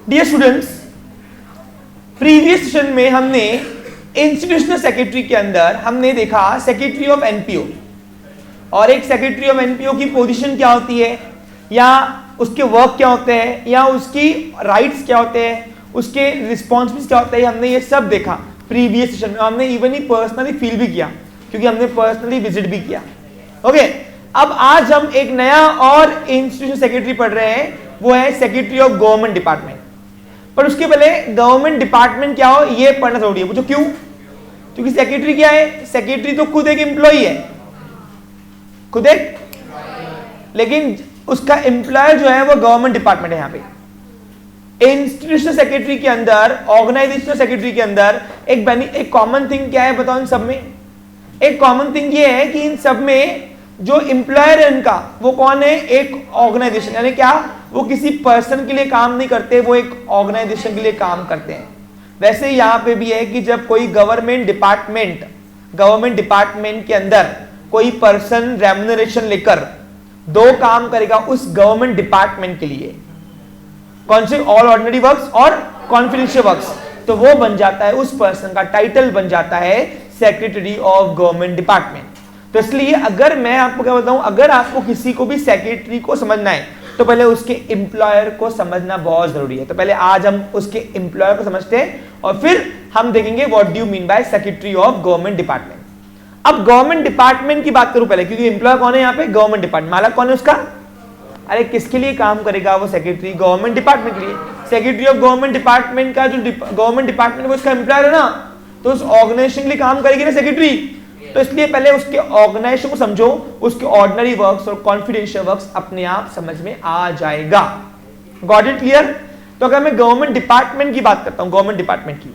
Dear students, previous session में हमने institutional secretary के अंदर हमने देखा सेक्रेटरी ऑफ एनपीओ, और एक सेक्रेटरी ऑफ एनपीओ की पोजीशन क्या होती है, या उसके वर्क क्या होते हैं, या उसकी राइट्स क्या होते हैं, उसके रिस्पॉन्सिबिलिटीज क्या होते हैं, हमने ये सब देखा प्रीवियस सेशन में। हमने इवन ही पर्सनली फील भी किया क्योंकि हमने पर्सनली विजिट भी किया। ओके, अब आज हम एक नया और इंस्टीट्यूशन सेक्रेटरी पढ़ रहे हैं, वो है सेक्रेटरी ऑफ गवर्नमेंट डिपार्टमेंट। पर उसके पहले गवर्नमेंट डिपार्टमेंट क्या हो ये पढ़ना जरूरी है। पूछो क्यों? क्योंकि सेक्रेटरी क्या है? सेक्रेटरी तो खुद एक एम्प्लॉई है, खुद एक, लेकिन उसका एम्प्लॉयर जो है वो गवर्नमेंट डिपार्टमेंट है। यहाँ पे इंस्टीट्यूशनल सेक्रेटरी के अंदर, ऑर्गेनाइजेशनल सेक्रेटरी के अंदर एक कॉमन थिंग क्या है बताओ? इन सब में एक कॉमन थिंग ये है कि इन सब में जो एम्प्लॉयर है इनका वो कौन है? एक ऑर्गेनाइजेशन, यानी क्या, वो किसी पर्सन के लिए काम नहीं करते, वो एक ऑर्गेनाइजेशन के लिए काम करते हैं। वैसे यहाँ पे भी है कि जब कोई गवर्नमेंट डिपार्टमेंट के अंदर कोई पर्सन रेम्यूनरेशन लेकर दो काम करेगा उस गवर्नमेंट डिपार्टमेंट के लिए, कौन से? ऑल ऑर्डिनरी वर्क्स और कॉन्फिडेंशियल वर्क्स, तो वो बन जाता है, उस पर्सन का टाइटल बन जाता है सेक्रेटरी ऑफ गवर्नमेंट डिपार्टमेंट। तो इसलिए अगर मैं आपको क्या बताऊं, अगर आपको किसी को भी सेक्रेटरी को समझना है तो पहले उसके एम्प्लॉयर को समझना बहुत जरूरी है। तो पहले आज हम उसके एम्प्लॉयर को समझते हैं और फिर हम देखेंगे what do you mean by secretary of government department. अब गवर्नमेंट डिपार्टमेंट की बात करूं पहले, क्योंकि एम्प्लॉयर कौन है यहाँ पे? Government department. मालक कौन है उसका? अरे किसके लिए काम करेगा वो सेक्रेटरी? गवर्नमेंट डिपार्टमेंट के लिए। सेक्रेटरी ऑफ गवर्नमेंट डिपार्टमेंट का जो गवर्नमेंट डिपार्टमेंट वो उसका एम्प्लॉयर है ना, तो उस ऑर्गेनाइजेशन के लिए काम करेगी ना सेक्रेटरी। तो इसलिए पहले उसके ऑर्गेनाइजेशन को समझो, उसके ऑर्डिनरी वर्क्स और कॉन्फिडेंशियल वर्क्स अपने आप समझ में आ जाएगा। Got it? क्लियर? तो अगर मैं गवर्नमेंट डिपार्टमेंट की बात करता हूं, गवर्नमेंट डिपार्टमेंट की,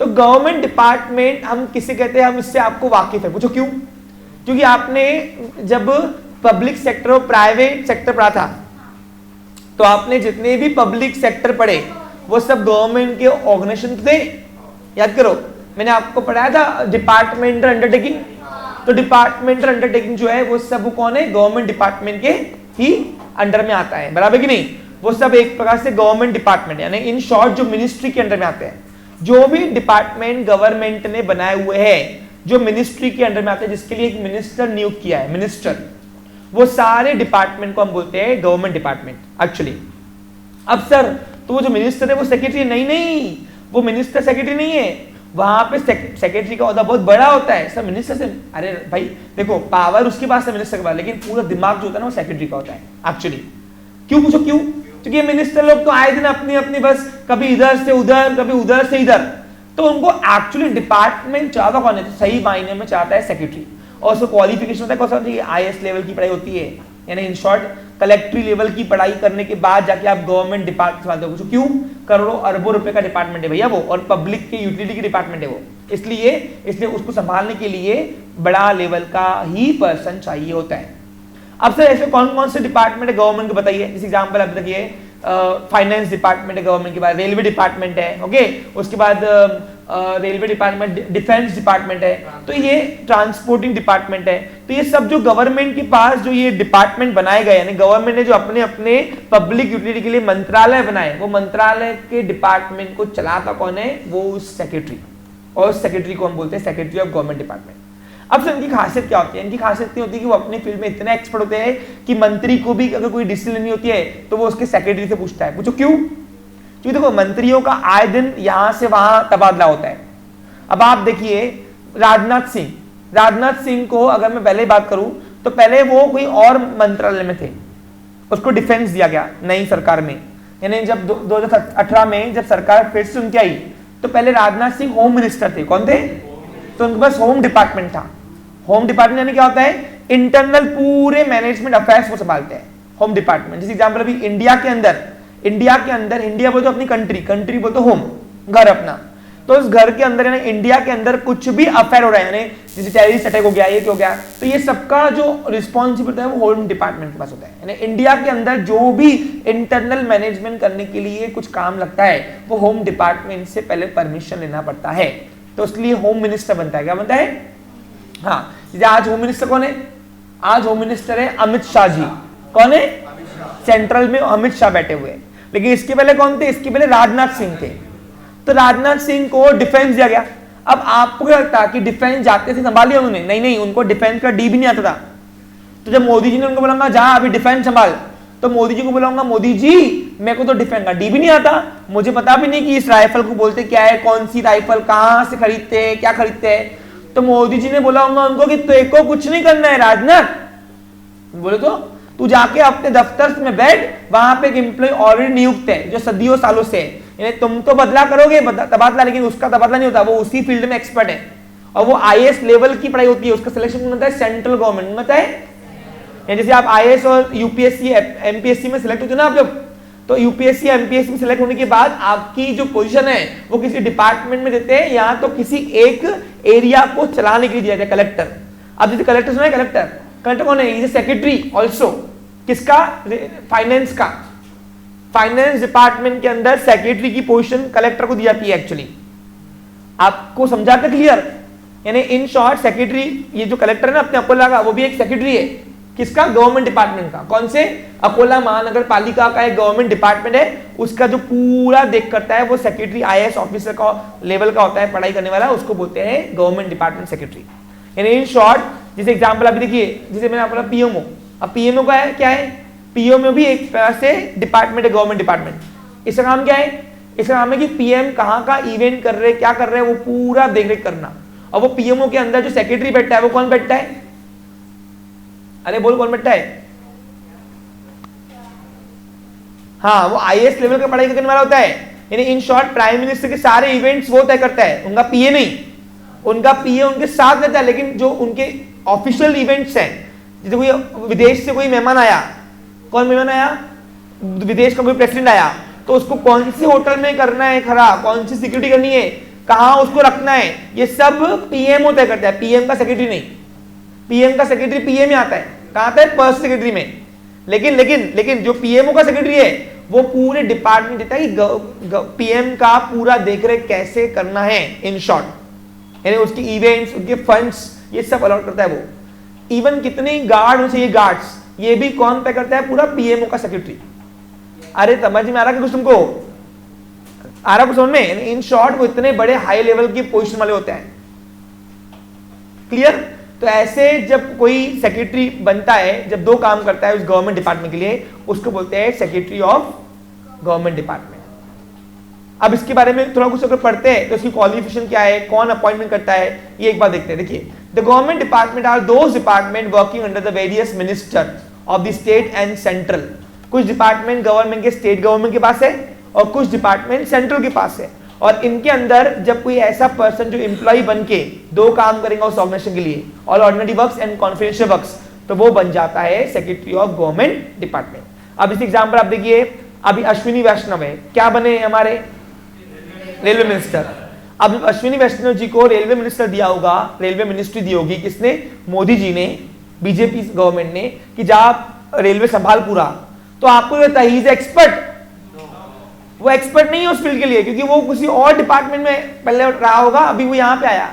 तो गवर्नमेंट डिपार्टमेंट हम किसे कहते हैं? हम इससे आपको वाकिफ है। पूछो क्यों? क्योंकि आपने जब पब्लिक सेक्टर और प्राइवेट सेक्टर पढ़ा था तो आपने जितने भी पब्लिक सेक्टर पढ़े वो सब गवर्नमेंट के ऑर्गेनाइजेशन थे। याद करो, मैंने आपको पढ़ाया था डिपार्टमेंटल अंडरटेकिंग, तो डिपार्टमेंटल अंडरटेकिंग जो है वो सब कौन है? गवर्नमेंट डिपार्टमेंट के ही अंडर में आता है, बराबर कि नहीं? वो सब एक प्रकार से गवर्नमेंट डिपार्टमेंट, यानी इन शॉर्ट जो मिनिस्ट्री के अंडर में आते हैं। जो भी डिपार्टमेंट गवर्नमेंट ने बनाए हुए हैं जो मिनिस्ट्री के अंडर में आते हैं, जिसके लिए एक मिनिस्टर नियुक्त किया है, मिनिस्टर, वो सारे डिपार्टमेंट को हम बोलते हैं गवर्नमेंट डिपार्टमेंट एक्चुअली। अब सर तो वो जो मिनिस्टर है वो सेक्रेटरी? नहीं, वो मिनिस्टर सेक्रेटरी नहीं है, वहां पे सेक्रेटरी का ओहदा बहुत बड़ा होता है सर। मिनिस्टर से, अरे भाई देखो, पावर उसके पास है मिनिस्टर के पास, लेकिन पूरा दिमाग जो होता है ना वो सेक्रेटरी का होता है एक्चुअली। क्यों? पूछो क्यों? क्योंकि मिनिस्टर लोग तो आए दिन अपनी अपनी बस कभी इधर से उधर कभी उधर से इधर, तो उनको एक्चुअली डिपार्टमेंट चाहता कौन है? तो सही मायने में चाहता है सेक्रेटरी। और उसको क्वालिफिकेशन होता है कौन सा? IAS लेवल की पढ़ाई होती है, यानी इन शॉर्ट कलेक्ट्री लेवल की पढ़ाई करने के बाद जाके आप गवर्नमेंट डिपार्टमेंट संभालते हो। क्यों? करोड़ों अरबों रुपए का डिपार्टमेंट है भैया वो, और पब्लिक के यूटिलिटी की डिपार्टमेंट है वो, इसलिए उसको संभालने के लिए बड़ा लेवल का ही पर्सन चाहिए होता है। अब सर ऐसे कौन कौन से डिपार्टमेंट है गवर्नमेंट के बताइए? जैसे एग्जाम्पल आप देखिए, फाइनेंस डिपार्टमेंट है गवर्नमेंट के बाद, रेलवे डिपार्टमेंट है, ओके, उसके बाद रेलवे डिपार्टमेंट, डिफेंस डिपार्टमेंट है, तो ये ट्रांसपोर्टिंग डिपार्टमेंट है। तो ये सब जो गवर्नमेंट के पास जो ये डिपार्टमेंट बनाए गए, यानी गवर्नमेंट ने जो अपने अपने पब्लिक यूटिलिटी के लिए मंत्रालय बनाए, वो मंत्रालय के डिपार्टमेंट को चलाता कौन है? वो सेक्रेटरी, और उस सेक्रेटरी को हम बोलते हैं सेक्रेटरी ऑफ गवर्नमेंट डिपार्टमेंट। अब सर इनकी खासियत क्या होती है? इनकी खासियत ये होती है कि वो अपनी फील्ड में इतने एक्सपर्ट होते हैं कि मंत्री को भी अगर कोई डिसीजन लेनी होती है तो वो उसके सेक्रेटरी से पूछता है। पूछो क्यों? क्योंकि देखो मंत्रियों का आए दिन यहां से वहां तबादला होता है। अब आप देखिए राजनाथ सिंह को अगर मैं पहले बात करूं तो पहले वो कोई और मंत्रालय में थे, उसको डिफेंस दिया गया नई सरकार में, यानी जब 2018 में जब सरकार फिर से उनकी आई तो पहले राजनाथ सिंह होम मिनिस्टर थे। कौन थे? तो उनके पास होम डिपार्टमेंट था। होम डिपार्टमेंट यानी क्या होता है? इंटरनल पूरे मैनेजमेंट अफेयर्स को संभालते हैं होम डिपार्टमेंट। जैसे एग्जांपल अभी इंडिया के अंदर इंडिया बोलते अपनी कंट्री बोलते होम, घर अपना, तो उस घर के अंदर, यानी इंडिया के अंदर कुछ भी अफेयर हो रहा है, यानी जैसे टेररिस्ट अटैक हो गया, ये क्या हो गया, तो ये सबका जो रिस्पॉन्सिबिलिटी है वो होम डिपार्टमेंट के पास होता है। यानी इंडिया के अंदर जो भी इंटरनल मैनेजमेंट करने के लिए कुछ काम लगता है वो होम डिपार्टमेंट से पहले परमिशन लेना पड़ता है, तो इसलिए होम मिनिस्टर बनता है। क्या बनता है? हाँ, आज होम मिनिस्टर कौन है? आज होम मिनिस्टर है अमित शाह जी। कौन है? सेंट्रल में अमित शाह बैठे हुए हैं। लेकिन इसके पहले कौन थे? इसके पहले राजनाथ सिंह थे। तो राजनाथ सिंह को डिफेंस दिया गया। अब आपको क्या लगता है कि डिफेंस जाते थे संभाल लिया उन्होंने? नहीं नहीं, उनको डिफेंस का डी भी नहीं आता था। तो जब मोदी जी ने उनको बोला जा अभी डिफेंस संभाल, तो मोदी जी को बोलाऊंगा मोदी जी मेरे को तो डिफेंस का डी भी नहीं आता, मुझे पता भी नहीं कि इस राइफल को बोलते क्या है, कौन सी राइफल, कहां से खरीदते हैं, क्या खरीदते हैं। तो मोदी जी ने बोला होगा उनको कि तेरे को कुछ नहीं करना है राजनाथ, बोले तो तू जाके अपने दफ्तर में बैठ, वहां पे एक एम्प्लॉय ऑलरेडी नियुक्त है जो सदियों सालों से है, यानी तुम तो बदला करोगे तबादला, लेकिन उसका तबादला नहीं होता, वो उसी फील्ड में एक्सपर्ट है और वो आईएएस लेवल की पढ़ाई होती है, उसका सिलेक्शन होता है सेंट्रल गवर्नमेंट में, है। जैसे आप आईएएस और यूपीएससी एमपीएससी में सिलेक्ट होते हो ना आप जब, तो यूपीएससी एमपीएससी में सिलेक्ट होने के बाद आपकी जो पोजीशन है वो किसी डिपार्टमेंट में देते हैं या तो किसी एक एरिया को चलाने के लिए दिया जाता है, कलेक्टर। अब जैसे कलेक्टर सुना है, कलेक्टर कौन है? इज सेक्रेटरी ऑल्सो, किसका? फाइनेंस का। फाइनेंस डिपार्टमेंट के अंदर सेक्रेटरी की पोजीशन कलेक्टर को दी जाती है एक्चुअली। आपको समझा था क्लियर? यानी इन शॉर्ट सेक्रेटरी, ये जो कलेक्टर है ना अपने अकोला का, वो भी एक सेक्रेटरी है। किसका? गवर्नमेंट डिपार्टमेंट का। कौन से? अकोला महानगर पालिका का एक गवर्नमेंट डिपार्टमेंट है, उसका जो पूरा देख करता है वो सेक्रेटरी आईएएस ऑफिसर का लेवल का होता है, पढ़ाई करने वाला, उसको बोलते हैं गवर्नमेंट डिपार्टमेंट सेक्रेटरी। यानी इन शॉर्ट, जैसे एग्जांपल अभी देखिए, जैसे मैंने आपको बोला पीएमओ, अब पीएमओ का है क्या है? पीएमओ भी एक तरह से डिपार्टमेंट है, गवर्नमेंट डिपार्टमेंट। इसका काम क्या है? इसका काम है कि पीएम कहाँ का इवेंट कर रहे, क्या कर रहे हैं, वो पूरा देख रेख करना। और वो पीएमओ के अंदर जो सेक्रेटरी बैठता है वो कौन बैठता है? अरे बोल, कौन बैठता है? हाँ, वो आईएएस लेवल का पढ़ाई करने वाला होता है। यानी इन शॉर्ट प्राइम मिनिस्टर के सारे इवेंट्स वो तय करता है, उनका पीए नहीं, उनका पीए उनके साथ रहता है, लेकिन जो उनके ऑफिशियल इवेंट्स हैं, जैसे कोई विदेश से कोई मेहमान आया, कौन मेहमान आया? विदेश का कोई प्रेसिडेंट आया, तो उसको कौन सी होटल में करना है खड़ा, कौन सी सिक्योरिटी करनी है, कहां उसको रखना है, ये सब पीएम तय करता है, पीएम का सेक्रेटरी नहीं। पीएम का सेक्रेटरी पीएम में आता है, कहां आता है? पर्सनल सेक्रेटरी में। लेकिन जो पीएमओ का सेक्रेटरी है वो पूरे डिपार्टमेंट देता है कि पीएम का पूरा देखरेख कैसे करना है, इन शॉर्ट, यानी उसकी इवेंट्स, उनके फंड्स, ये सब अलॉट करता है वो। इवन कितने गार्ड हो चाहिए, गार्ड्स, ये भी कौन तय करता है? पूरा पीएमओ का सेक्रेटरी। अरे समझ में आ रहा है कुछ तुमको? आ रहा कुछ समझ में? इन शॉर्ट वो इतने बड़े हाई लेवल की पोजीशन वाले होते हैं। क्लियर? तो ऐसे जब कोई सेक्रेटरी बनता है, जब दो काम करता है उस गवर्नमेंट डिपार्टमेंट के लिए, उसको बोलते हैं सेक्रेटरी ऑफ गवर्नमेंट डिपार्टमेंट। अब इसके बारे में थोड़ा कुछ अगर पढ़ते हैं तो इसकी क्वालिफिकेशन क्या है, कौन अपॉइंटमेंट करता है, ये एक बार देखते हैं। देखिए, the government department are those department working under the various minister of the state and central. कुछ डिपार्टमेंट गवर्नमेंट के, स्टेट गवर्नमेंट के पास है और कुछ डिपार्टमेंट सेंट्रल के पास है, और इनके अंदर जब कोई ऐसा पर्सन जो एम्प्लॉय बन के दो काम करेगा उस ऑर्गेनाइजेशन के लिए, all ordinary works and confidential works, तो वो बन जाता है सेक्रेटरी ऑफ गवर्नमेंट डिपार्टमेंट। अब इस एग्जांपल आप देखिए, अभी अश्विनी वैष्णव है, क्या बने हमारे? Railway minister. अब अश्विनी वैष्णव जी को रेलवे मिनिस्टर दिया होगा, रेलवे मिनिस्ट्री दी होगी, किसने? मोदी जी ने, बीजेपी गवर्नमेंट ने, कि जा रेलवे संभाल पूरा। तो आपको लगता है ही इज एक्सपर्ट? वो एक्सपर्ट नहीं है उस फील्ड के लिए, क्योंकि वो किसी और डिपार्टमेंट में पहले रहा होगा, अभी वो यहाँ पे आया।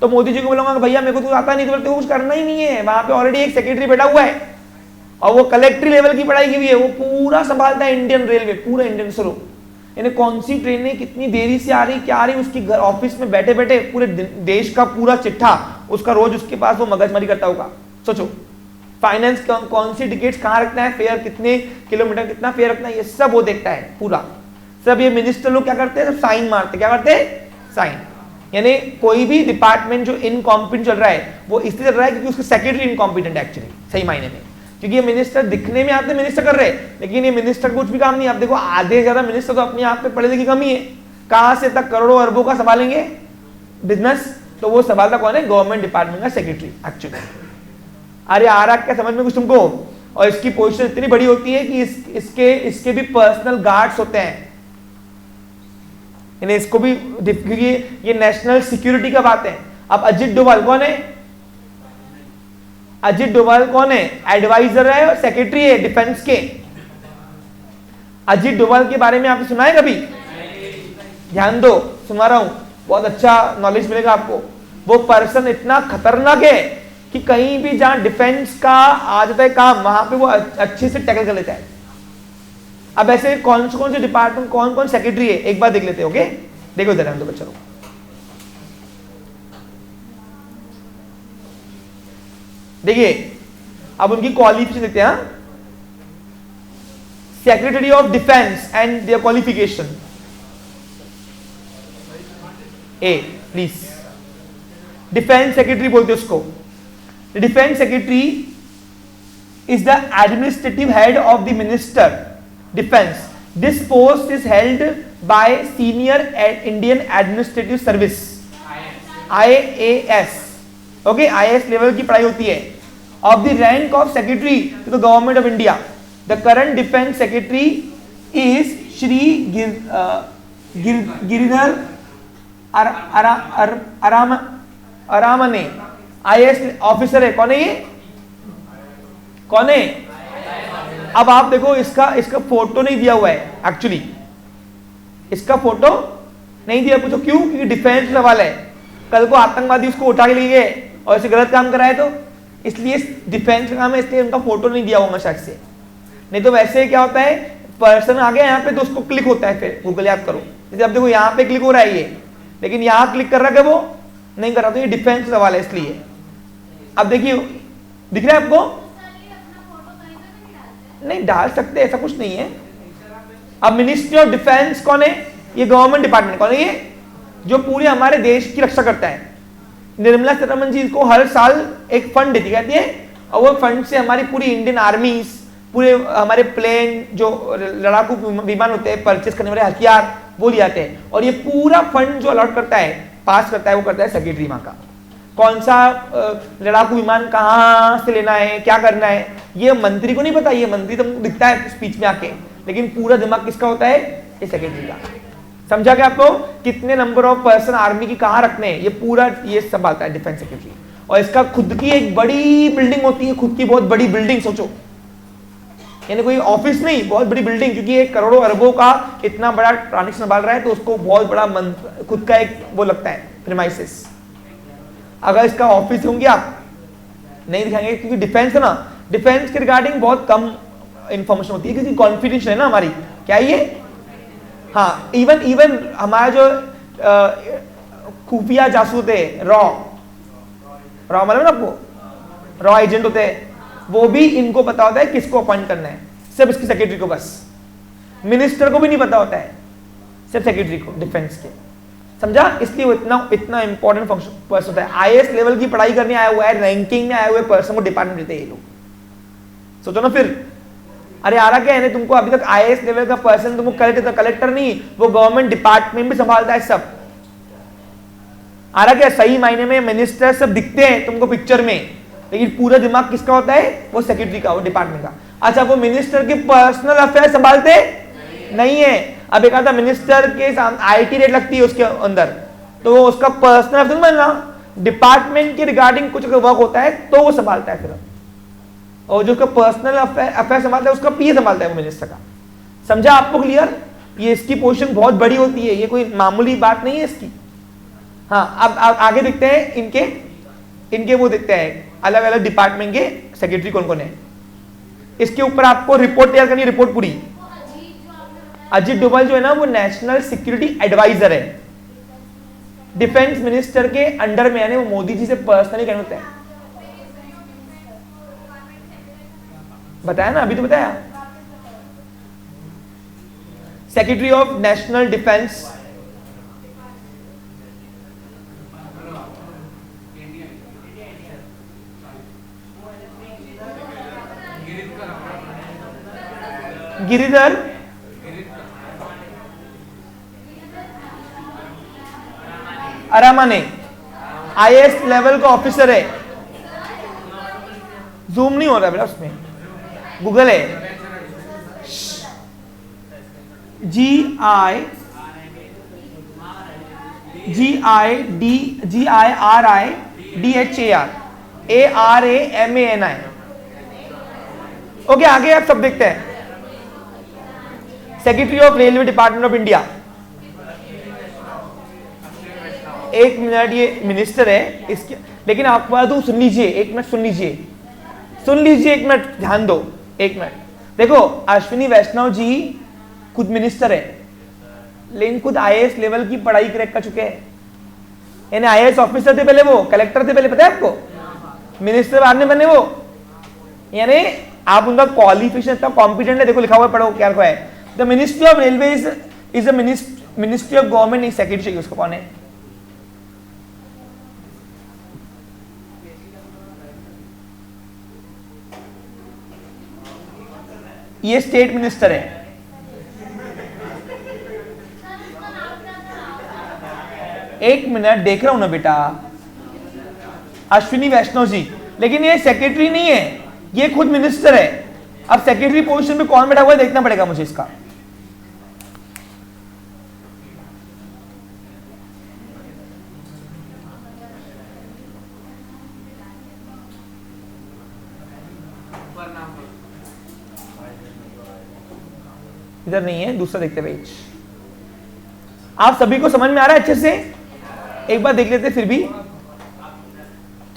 तो मोदी जी को बोलूंगा भैया मेरे को तो आता नहीं, तो बोलते कुछ करना ही नहीं है, वहां पे ऑलरेडी एक सेक्रेटरी बैठा हुआ है और वो कलेक्ट्री लेवल की पढ़ाई की हुई है, वो पूरा संभालता है इंडियन रेलवे, पूरा इंडियन स्लो। यानी कौन सी ट्रेनें कितनी देरी से आ रही, क्या आ रही, उसकी घर ऑफिस में बैठे बैठे पूरे देश का पूरा चिट्ठा उसका रोज उसके पास वो मगजमारी करता होगा। सोचो, फाइनेंस कौन सी टिकट्स कहाँ रखना है, फेयर कितने किलोमीटर कितना फेयर रखना है, ये सब वो देखता है पूरा। सब ये मिनिस्टर लोग क्या करते हैं? सब साइन मारते, क्या करते हैं? साइन। यानी कोई भी डिपार्टमेंट जो इनकॉम्पिटेंट चल रहा है वो इसलिए चल रहा है क्योंकि उसका सेक्रेटरी इनकॉम्पिटेंट है एक्चुअली, सही मायने में। क्योंकि ये मिनिस्टर दिखने में आते मिनिस्टर कर रहे हैं, लेकिन ये मिनिस्टर कुछ भी काम नहीं। आप देखो आधे से ज्यादा मिनिस्टर तो अपने आप पे पढ़े लिखे कमी है, कहां से तक करोड़ों अरबों का संभालेंगे बिजनेस, तो वो संभालता कौन है? गवर्नमेंट डिपार्टमेंट का सेक्रेटरी एक्चुअली। अरे आ रहा क्या समझ में कुछ तुमको? और इसकी पोजीशन इतनी बड़ी होती है कि इसके भी पर्सनल गार्ड्स होते हैं, यानी इसको भी, क्योंकि ये नेशनल सिक्योरिटी का बात है। अब अजित डोभाल कौन है? अजित डोभाल कौन है? एडवाइजर है और सेक्रेटरी है डिफेंस के। अजित डोभाल के बारे में आपने सुना है कभी? ध्यान दो, सुना रहा हूं, बहुत अच्छा नॉलेज मिलेगा आपको। वो पर्सन इतना खतरनाक है कि कहीं भी जहां डिफेंस का आ जाता है काम, वहां पे वो अच्छे से टैकल कर लेता है। अब ऐसे कौन से डिपार्टमेंट, कौन कौन सेक्रेटरी है, एक बार देख लेते हैं। ओके, देखो इधर हम तो बच्चों, देखिए अब उनकी क्वालिफिकेशन देखते हैं। Secretary of defence and their qualification. A please, defence secretary बोलते हैं उसको। Defence secretary is the administrative head of the minister defense. This post is held by senior Indian administrative service IAS. Okay, IAS level की पढ़ाई होती है। of the rank of secretary to the government of India. The current defense secretary is Shri Giridhar Aramane, IAS officer है। कौन है ये, कौन है? अब आप देखो इसका फोटो नहीं दिया हुआ है, एक्चुअली इसका फोटो नहीं दिया। पूछो क्यों? क्योंकि डिफेंस सवाल है, कल को आतंकवादी उसको उठा के ले गए और ऐसे गलत काम कराए तो, इसलिए डिफेंस का काम है, इसलिए उनका फोटो नहीं दिया होगा शायद से। नहीं तो वैसे क्या होता है, पर्सन आ गया यहाँ पे तो उसको क्लिक होता है, फिर गूगल ऐप करो। जैसे अब देखो यहाँ पे क्लिक हो रहा है ये, लेकिन यहाँ क्लिक कर रहा है वो नहीं कर रहा, तो ये डिफेंस सवाल है इसलिए। अब देखिए दिख रहा है आपको? नहीं डाल सकते, ऐसा कुछ नहीं है। अब मिनिस्ट्री ऑफ डिफेंस कौन है? ये गवर्नमेंट डिपार्टमेंट। कौन है ये? जो पूरे हमारे देश की रक्षा करता है। निर्मला सीतारमण जी इसको हर साल एक फंड देती कहती है, और वो फंड से हमारी पूरी इंडियन आर्मी, पूरे हमारे प्लेन, जो लड़ाकू विमान होते हैं, परचेस करने वाले हथियार, वो ले आते हैं। और ये पूरा फंड जो अलॉट करता है, पास करता है, वो करता है सेक्रेटरी वहां का। कौन सा लड़ाकू विमान कहाँ से लेना है, क्या करना है, ये मंत्री को नहीं पता। ये मंत्री तो दिखता है स्पीच में आके, लेकिन पूरा दिमाग किसका होता है? ये सेक्रेटरी का। समझा क्या आपको? कितने नंबर ऑफ पर्सन आर्मी की कहाँ रखने हैं, ये पूरा ये संभालता है डिफेंस सेक्रेटरी। और इसका खुद की एक बड़ी बिल्डिंग होती है, खुद की बहुत बड़ी बिल्डिंग। सोचो, यानी कोई ऑफिस नहीं, बहुत बड़ी बिल्डिंग, क्योंकि एक करोड़ों अरबों का इतना बड़ा ट्रांजेक्शन संभाल रहा है, तो उसको बहुत बड़ा खुद का एक वो लगता है प्रीमाइसेस। अगर इसका ऑफिस होंगे आप नहीं दिखाएंगे, क्योंकि डिफेंस है ना, डिफेंस के रिगार्डिंग बहुत कम इंफॉर्मेशन होती है, क्योंकि कॉन्फिडेंशियल है ना हमारी। क्या ये? हाँ, इवन हमारा जो खुफिया जासूस है, रॉ मालूम है ना आपको, रॉ एजेंट होते हैं, वो भी इनको पता होता है किसको अपॉइंट करना है, सिर्फ इसकी सेक्रेटरी को बस। मिनिस्टर को भी नहीं पता होता है, सिर्फ सेक्रेटरी को डिफेंस के। समझा? इसलिए वो इतना इंपॉर्टेंट फंक्शन पर्सन होता है। आईएएस लेवल की पढ़ाई करने आया हुआ है, रैंकिंग में आए हुए पर्सन को डिपार्टमेंट देते हैं ये लोग। सोचो ना फिर, अरे आ रहा क्या है, तुमको अभी तक आईएएस लेवल का पर्सन तुमको कलेक्टर नहीं, वो गवर्नमेंट डिपार्टमेंट भी संभालता है सब। आ रहा क्या? सही मायने में मिनिस्टर सब दिखते हैं तुमको पिक्चर में, लेकिन पूरा दिमाग किसका होता है? वो सेक्रेटरी का, वो डिपार्टमेंट का। अच्छा, वो मिनिस्टर के पर्सनल अफेयर संभालते नहीं है। अब एक आता मिनिस्टर के आईटी रेट लगती है उसके अंदर, तो वो उसका पर्सनल अफेयर बनना, डिपार्टमेंट के रिगार्डिंग कुछ अगर वर्क होता है तो वो संभालता है फिर। और जो उसका पर्सनल अफेयर संभालता है उसका पीए संभालता है वो मिनिस्टर का। समझा आपको? क्लियर? ये इसकी पोजीशन बहुत बड़ी होती है, ये कोई मामूली बात नहीं है इसकी। हाँ, अब आगे देखते हैं इनके वो देखते हैं अलग अलग डिपार्टमेंट के सेक्रेटरी कौन कौन है। इसके ऊपर आपको रिपोर्ट तैयार करनी है, रिपोर्ट पूरी। अजीत डोभाल जो है ना, वो नेशनल सिक्योरिटी एडवाइजर है, डिफेंस मिनिस्टर के अंडर में, यानी वो मोदी जी से पर्सनली कनेक्ट होता है। बताया ना, अभी तो बताया। Secretary of national defence, Giridhar Aramane, IAS level का ऑफिसर है। जूम नहीं हो रहा बेटा, उसमें गूगल है। GIRIDHAR ओके, आगे आप सब देखते हैं। Secretary of railway department of India, एक मिनट, ये मिनिस्टर है इसके, लेकिन आपको बता दूं, सुन लीजिए एक मिनट, सुन लीजिए एक मिनट, ध्यान दो एक मिनट। देखो, अश्विनी वैष्णव जी खुद मिनिस्टर है, लेकिन खुद आईएएस लेवल की पढ़ाई क्रैक कर चुके हैं। यानी आईएएस ऑफिसर थे पहले, वो कलेक्टर थे पहले, पता है आपको, मिनिस्टर बाद में बने वो। यानी आप उनका क्वालिफिकेशन इतना कॉम्पिटेंट है, देखो लिखा हुआ है, पढ़ो क्या लिखा है। The ministry of railway is a ministry of government, secretary चाहिए उसको, कौन है? ये स्टेट मिनिस्टर है। एक मिनट, देख रहा हूं ना बेटा, अश्विनी वैष्णव जी, लेकिन ये सेक्रेटरी नहीं है, ये खुद मिनिस्टर है। अब सेक्रेटरी पोजीशन पे कौन बैठा हुआ है देखना पड़ेगा मुझे इसका। इधर नहीं है, दूसरा देखते पेज। आप सभी को समझ में आ रहा है अच्छे से? एक बार देख लेते फिर भी,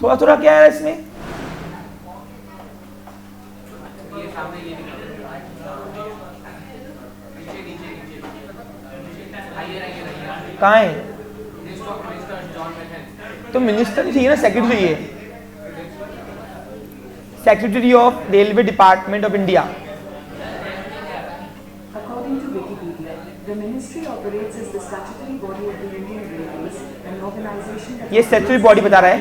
थोड़ा थोड़ा क्या है इसमें। कहाँ है? तो मिनिस्टर चाहिए ना, सेक्रेटरी चाहिए, secretary of railway department of India. According to Wikipedia, the ministry operates as the statutory body of the Indian Railways, an organization that ये स्टैट्यूटरी बॉडी बता रहा है,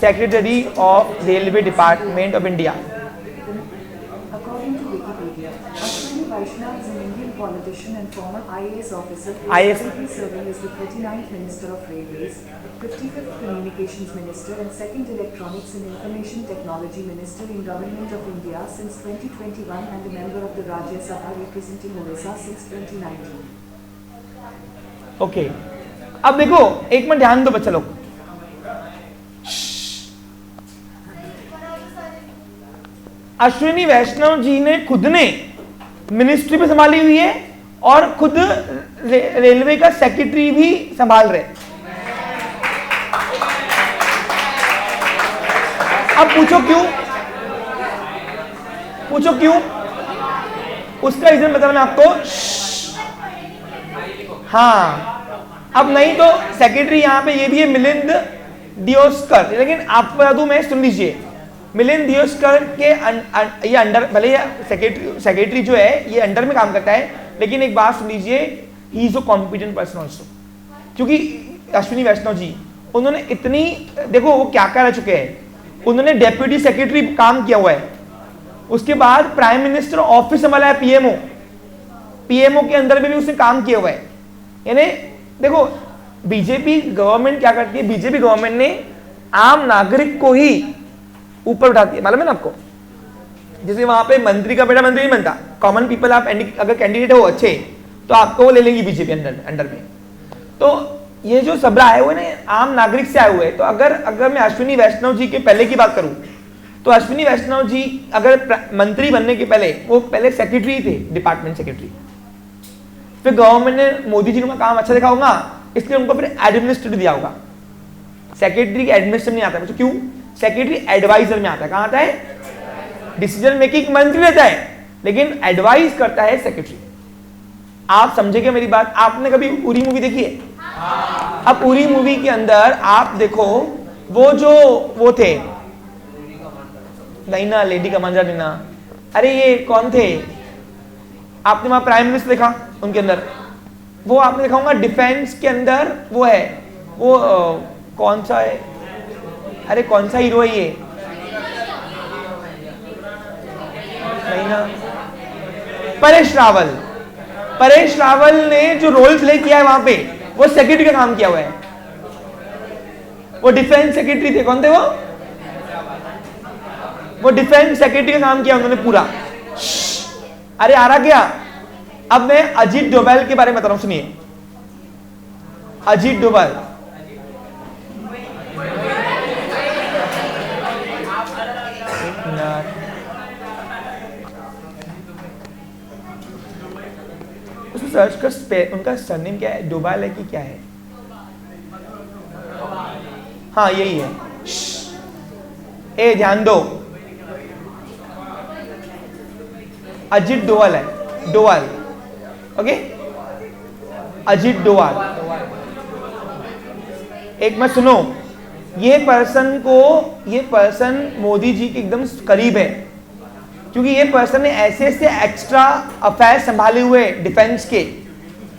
secretary of railway department of India. According to Wikipedia, Ashwini Vaishnav is an Indian politician and former IAS officer who IAS is currently serving as the 39th Minister of Railways, 55th Communications Minister and 2nd Electronics and Information Technology Minister in Government of India since 2021 and a member of the Rajya Sabha representing Orissa since 2019. Okay, अब देखो एक minute ध्यान दो बच्चा लोग। अश्विनी वैष्णव जी ने खुद ने मिनिस्ट्री भी संभाली हुई है और खुद रेलवे का सेक्रेटरी भी संभाल रहे। अब पूछो क्यों, पूछो क्यों, उसका रीजन बता मैं आपको। हाँ, अब नहीं तो सेक्रेटरी यहां पे ये भी है मिलिंद दियोस्कर, लेकिन आपको बता दूं मैं, सुन लीजिए, मिलिंद दियोस्कर के ये अंडर, भले सेक्रेटरी जो है ये अंडर में काम करता है, लेकिन एक बात सुन लीजिए, he is a competent person also. क्योंकि अश्विनी वैष्णव जी, उन्होंने इतनी, देखो वो क्या कर चुके हैं, उन्होंने डेप्यूटी सेक्रेटरी काम किया हुआ है, उसके बाद प्राइम मिनिस्टर ऑफिस संभाला है, पीएमओ, पीएमओ के अंदर में भी उसने काम किया हुआ है। यानी देखो बीजेपी गवर्नमेंट क्या करती है, बीजेपी गवर्नमेंट ने आम नागरिक को ही ऊपर उठाती है, मालूम है ना आपको। जैसे वहां पे मंत्री का बेटा मंत्री नहीं बनता, कॉमन पीपल, आप अगर कैंडिडेट हो अच्छे तो आपको वो ले लेंगी बीजेपी अंडर में। तो ये जो सबरा आए हुए ना आम नागरिक से आए हुए हैं। तो अगर मैं अश्विनी वैष्णव जी के पहले की बात करूं तो अश्विनी वैष्णव जी अगर मंत्री बनने के पहले वो पहले सेक्रेटरी थे, डिपार्टमेंट सेक्रेटरी। फिर गवर्नमेंट ने मोदी जी ने काम अच्छा देखा होगा, इसलिए उनको फिर एडमिनिस्ट्रेटर दिया होगा। सेक्रेटरी के एडमिनिस्ट्रेटर नहीं आता है, क्यों? सेक्रेटरी एडवाइजर में आता है। कहां आता है? डिसीजन मेकिंग मंत्री रहता है, लेकिन एडवाइस करता है सेक्रेटरी। आप समझेंगे मेरी बात। आपने कभी उरी मूवी देखी है? अब उरी मूवी के अंदर आप देखो, वो थे नहीं ना, लेडी कमांडर नहीं ना, अरे ये कौन थे, आपने वहां प्राइम मिनिस्टर देखा उनके अंदर, वो आपने देखा होगा डिफेंस के अंदर वो है, वो कौन सा है, अरे कौन सा हीरो है ये, नहीं ना, परेश रावल। परेश रावल ने जो रोल प्ले किया है वहां पे, वो सेक्रेटरी का काम किया हुआ है। वो डिफेंस सेक्रेटरी थे। कौन थे वो डिफेंस सेक्रेटरी का काम किया उन्होंने पूरा। अरे आ रहा क्या? अब मैं अजीत डोभाल के बारे में बता रहा हूं, सुनिए। अजीत डोभाल उसमें सर्च कर, उनका सरनेम क्या है, डोभाल है कि क्या है? हाँ यही है। ए ध्यान दो, अजीत डोभाल है, डोभाल। ओके, अजीत डोवाल। एक मैं सुनो, ये पर्सन मोदी जी के एकदम करीब है, क्योंकि ये पर्सन ने ऐसे ऐसे एक्स्ट्रा अफेयर संभाले हुए डिफेंस के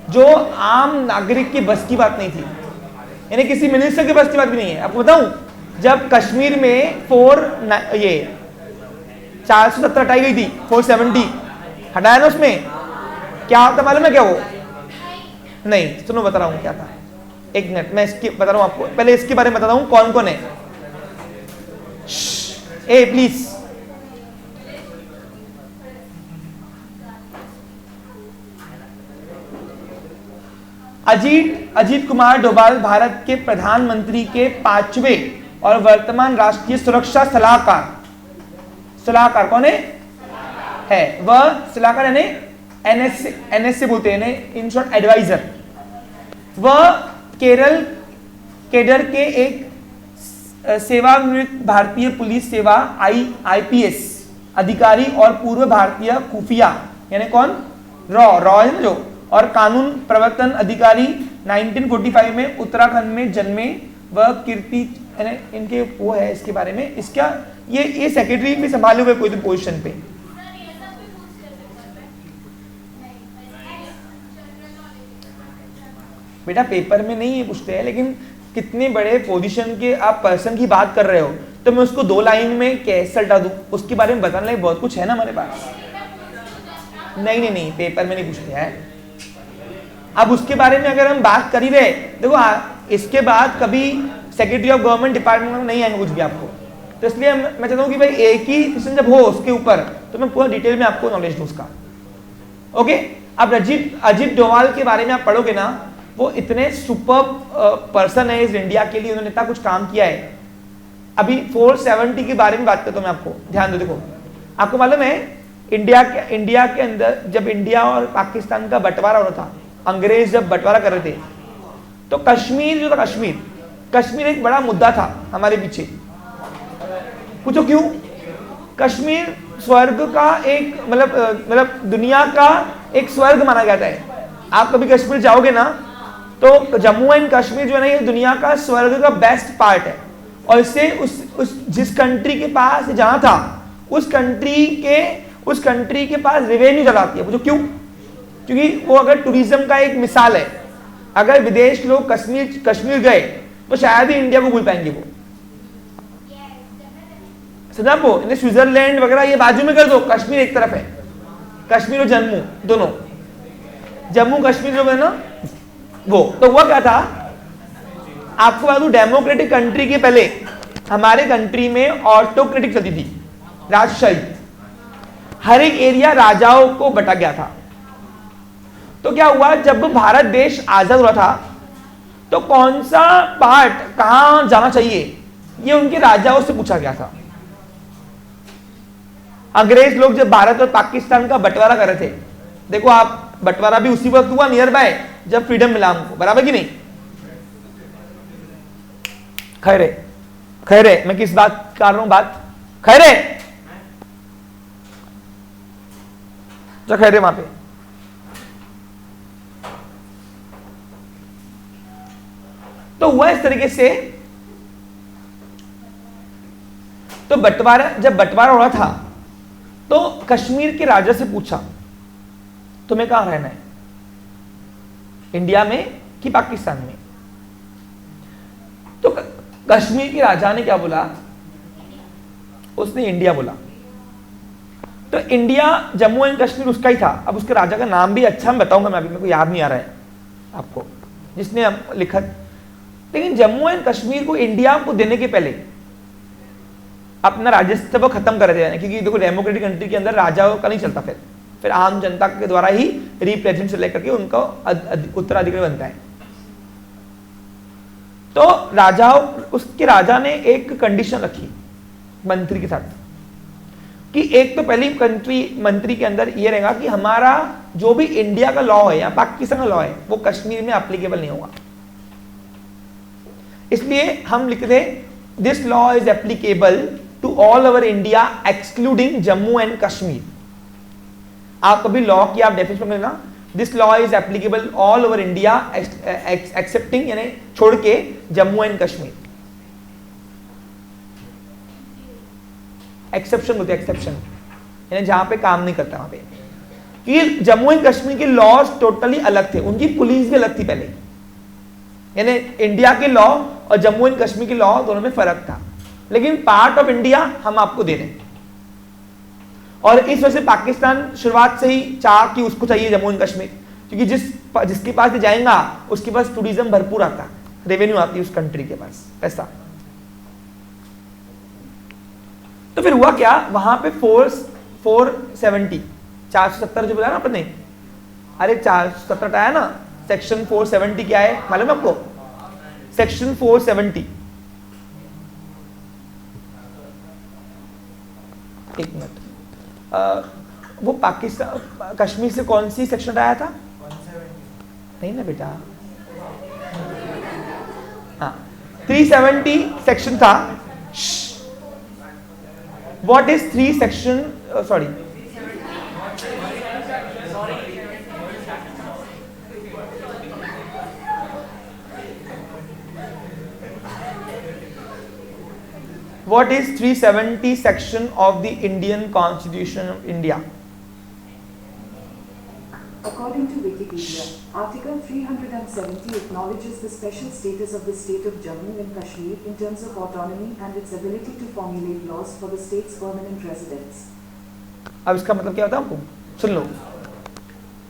जो आम नागरिक की बस की बात नहीं थी, यानी किसी मिनिस्टर की बस की बात भी नहीं है। आपको बताऊं, जब कश्मीर में 470 हटाई गई थी, 470 हटाया ना, उसमें क्या होता मालूम है क्या? वो नहीं, सुनो बता रहा हूं क्या था, एक मिनट मैं इसकी बता रहा हूं आपको, पहले इसके बारे में बता रहा हूं कौन कौन है। ए प्लीज, अजीत कुमार डोभाल भारत के प्रधानमंत्री के 5वें और वर्तमान राष्ट्रीय सुरक्षा सलाहकार कौन है वह सलाहकार यानी एनएस से बोलते हैं, इन शॉर्ट एडवाइजर। वह केरल केडर के एक सेवानिवृत्त भारतीय पुलिस सेवा आईपीएस अधिकारी और पूर्व भारतीय खुफिया यानी कौन रॉ है जो, और कानून प्रवर्तन अधिकारी 1945 में उत्तराखंड में जन्मे। वह कीर्ति इनके वो है, इसके बारे में इसका ये सेक्रेटरी भी संभाले हुए कोई तो पोजीशन पे। बेटा पेपर में नहीं ये पूछते हैं, लेकिन कितने बड़े पोजीशन के आप पर्सन की बात कर रहे हो, तो मैं उसको 2 लाइन में कैसे उल्टा दूं? उसके बारे में बताने लायक बहुत कुछ है ना हमारे पास। नहीं पेपर में नहीं पूछते हैं। अब उसके बारे में अगर हम बात कर ही रहे, देखो इसके बाद कभी सेक्रेटरी ऑफ गवर्नमेंट डिपार्टमेंट में नहीं आएंगे कुछ भी आपको, तो इसलिए मैं चाहता हूँ कि भाई एक ही क्वेश्चन जब हो उसके ऊपर तो मैं पूरा डिटेल में आपको नॉलेज दूं उसका। ओके, अब अजीत डोभाल के बारे में आप पढ़ोगे ना, वो इतने सुपर पर्सन है इस इंडिया के लिए, उन्होंने इतना कुछ काम किया है। अभी 470 के बारे में बात करता हूँ मैं आपको, ध्यान दो। देखो आपको मालूम है इंडिया के अंदर जब इंडिया और पाकिस्तान का बंटवारा हो रहा था, अंग्रेज जब बंटवारा कर रहे थे, तो कश्मीर जो था, कश्मीर एक बड़ा मुद्दा था हमारे पीछे। पूछो क्यों? कश्मीर स्वर्ग का एक मतलब दुनिया का एक स्वर्ग माना जाता है। आप कभी कश्मीर जाओगे ना, तो जम्मू एंड कश्मीर जो है ना, ये दुनिया का स्वर्ग का बेस्ट पार्ट है। और इससे उस जिस कंट्री के पास जाना था, उस कंट्री के पास रेवेन्यू ज्यादा आती है। पूछो क्यों? क्योंकि वो अगर टूरिज्म का एक मिसाल है, अगर विदेश लोग कश्मीर गए तो शायद ही इंडिया को भूल पाएंगे वो। समझा आपको? स्विट्जरलैंड वगैरह ये बाजू में कर दो, कश्मीर एक तरफ है, कश्मीर और जम्मू दोनों, जम्मू कश्मीर जो है ना वो। तो हुआ क्या था, आपको बता दूं, डेमोक्रेटिक कंट्री के पहले हमारे कंट्री में ऑटोक्रेटिक चलती थी, राजशाही। हर एक एरिया राजाओं को बटा गया था। तो क्या हुआ, जब भारत देश आजाद हुआ था, तो कौन सा पार्ट कहां जाना चाहिए ये उनके राजाओं से पूछा गया था। अंग्रेज लोग जब भारत और पाकिस्तान का बंटवारा कर रहे थे, देखो आप, बंटवारा भी उसी वक्त हुआ नियर बाय जब फ्रीडम मिला हमको, बराबर कि नहीं? खैरे मैं किस बात कर रहा हूं बात? खैरे वहां पे तो हुआ इस तरीके से। तो जब बंटवारा हो रहा था, तो कश्मीर के राजा से पूछा तुम्हें कहां रहना है, इंडिया में कि पाकिस्तान में? तो कश्मीर के राजा ने क्या बोला? उसने इंडिया बोला। तो इंडिया, जम्मू एंड कश्मीर उसका ही था। अब उसके राजा का नाम भी अच्छा मैं बताऊंगा, मैं अभी मेरे को याद नहीं आ रहा है आपको, जिसने लिखा। लेकिन जम्मू एंड कश्मीर को इंडिया को देने के पहले अपना राज्यसभा खत्म कर देना, क्योंकि देखो डेमोक्रेटिक कंट्री के अंदर राजाओं का नहीं चलता, फिर आम जनता के द्वारा ही रिप्रेजेंट से लेकर के उनका उत्तराधिकारी बनता है। तो उसके राजा ने एक कंडीशन रखी मंत्री के साथ, कि एक तो पहली मंत्री के अंदर यह रहेगा कि हमारा जो भी इंडिया का लॉ है या पाकिस्तान का लॉ है वो कश्मीर में एप्लीकेबल नहीं होगा। इसलिए हम लिख रहे this law is applicable to all over India excluding Jammu and Kashmir. आप कभी लॉ की आप डेफिनेशन लेना, this law is applicable all over India excepting, यानी छोड़ के जम्मू एंड कश्मीर। एक्सेप्शन होते हैं, एक्सेप्शन यानी जहां पे काम नहीं करता वहां पे, कि जम्मू एंड कश्मीर के लॉज टोटली अलग थे, उनकी पुलिस भी अलग थी पहले, यानी इंडिया के लॉ और जम्मू एंड कश्मीर के लॉ दोनों में फर्क था, लेकिन पार्ट ऑफ इंडिया हम आपको दे रहे हैं। और इस वजह से पाकिस्तान शुरुआत से ही चाह कि उसको चाहिए जम्मू एंड कश्मीर, क्योंकि जिसके पास जाएगा उसके पास टूरिज्म भरपूर आता, रेवेन्यू आती है उस कंट्री के पास पैसा। तो फिर हुआ क्या, वहां पे 470 जो बोला ना आपने, अरे 470 आया ना, सेक्शन 470 क्या है मालूम है आपको? सेक्शन 470, एक मिनट, वो पाकिस्तान कश्मीर से कौन सी सेक्शन आया था? नहीं ना बेटा, हाँ 370 सेक्शन था। What is 3 section, sorry What is 370 section of the Indian Constitution of India? According to Wikipedia, Article 370 acknowledges the special status of the state of Jammu and Kashmir in terms of autonomy and its ability to formulate laws for the state's permanent residents. अब इसका मतलब क्या होता है आपको सुन लो।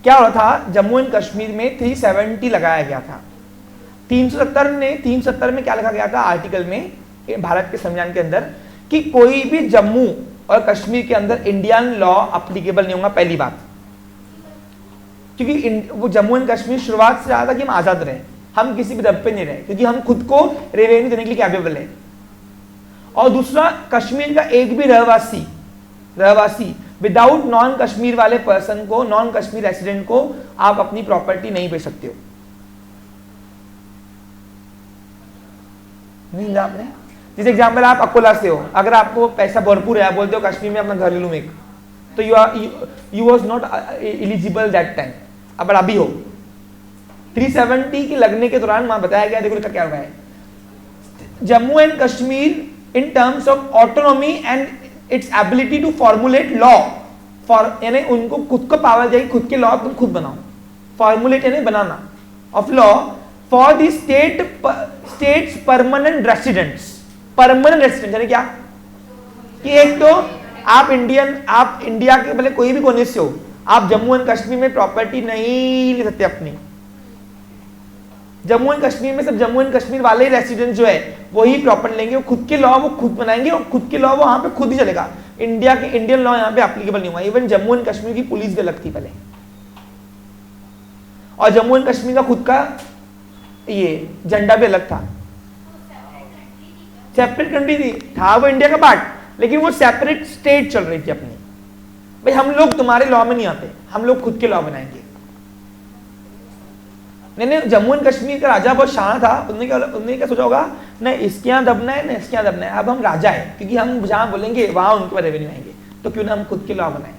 क्या हो रहा था, जम्मू एंड कश्मीर में 370 लगाया गया था। 370 में क्या लिखा गया था आर्टिकल में, भारत के संविधान के अंदर, कि कोई भी जम्मू और कश्मीर के अंदर इंडियन लॉ अप्लीकेबल नहीं होगा। पहली बात, क्योंकि वो जम्मू एंड कश्मीर शुरुआत से रहा था कि हम आजाद रहे, हम किसी भी दब पे नहीं रहे, क्योंकि हम खुद को रेवेन्यू देने के लिए कैपेबल है। और दूसरा, कश्मीर का एक भी रहवासी विदाउट नॉन कश्मीर वाले पर्सन को, नॉन कश्मीर रेसिडेंट को आप अपनी प्रॉपर्टी नहीं बेच सकते हो। नहीं आपने, जैसे एग्जाम्पल आप अकोला से हो, अगर आपको पैसा भरपूर है, आप बोलते हो कश्मीर में अपना घर ले लूं एक, तो you was not eligible that time. अब अभी हो 370 की लगने के दौरान वहां बताया गया, देखो लिखा क्या हुआ है, Jammu and Kashmir in terms of autonomy and its ability to formulate law, यानी उनको खुद को पावर जाएगी, खुद के लॉ तुम खुद बनाओ, फॉर्मुलेट यानी बनाना, of law for the states permanent residents. Permanent resident यानी क्या, कि एक तो आप इंडिया के भले कोई भी कोने से हो, आप जम्मू एंड कश्मीर में प्रॉपर्टी नहीं ले सकते अपनी। जम्मू एंड कश्मीर में सब जम्मू एंड कश्मीर वाले रेसिडेंट जो है वही प्रॉपर्टी लेंगे, वो खुद के लॉ वो खुद बनाएंगे और खुद के लॉ वो वहां पे खुद ही चलेगा। इंडियन लॉ यहाँ पे एप्लीकेबल नहीं हुआ। इवन जम्मू एंड कश्मीर की पुलिस भी अलग थी पहले, और जम्मू एंड कश्मीर का खुद का ये झंडा भी अलग था, सेपरेट कंट्री थी, था वो इंडिया का पार्ट, लेकिन वो सेपरेट स्टेट चल रही थी अपनी। भाई हम लोग तुम्हारे लॉ में नहीं आते, हम लोग खुद के लॉ बनाएंगे। नहीं, जम्मू एंड कश्मीर का राजा बहुत शान था, उन्होंने क्या सोचा होगा, न इसके यहाँ दबना है न इसके यहाँ दबना है, अब हम राजा है, क्योंकि हम जहां बोलेंगे वहां उनके पास रेवेन्यू आएंगे, तो क्यों ना हम खुद के लॉ बनाए।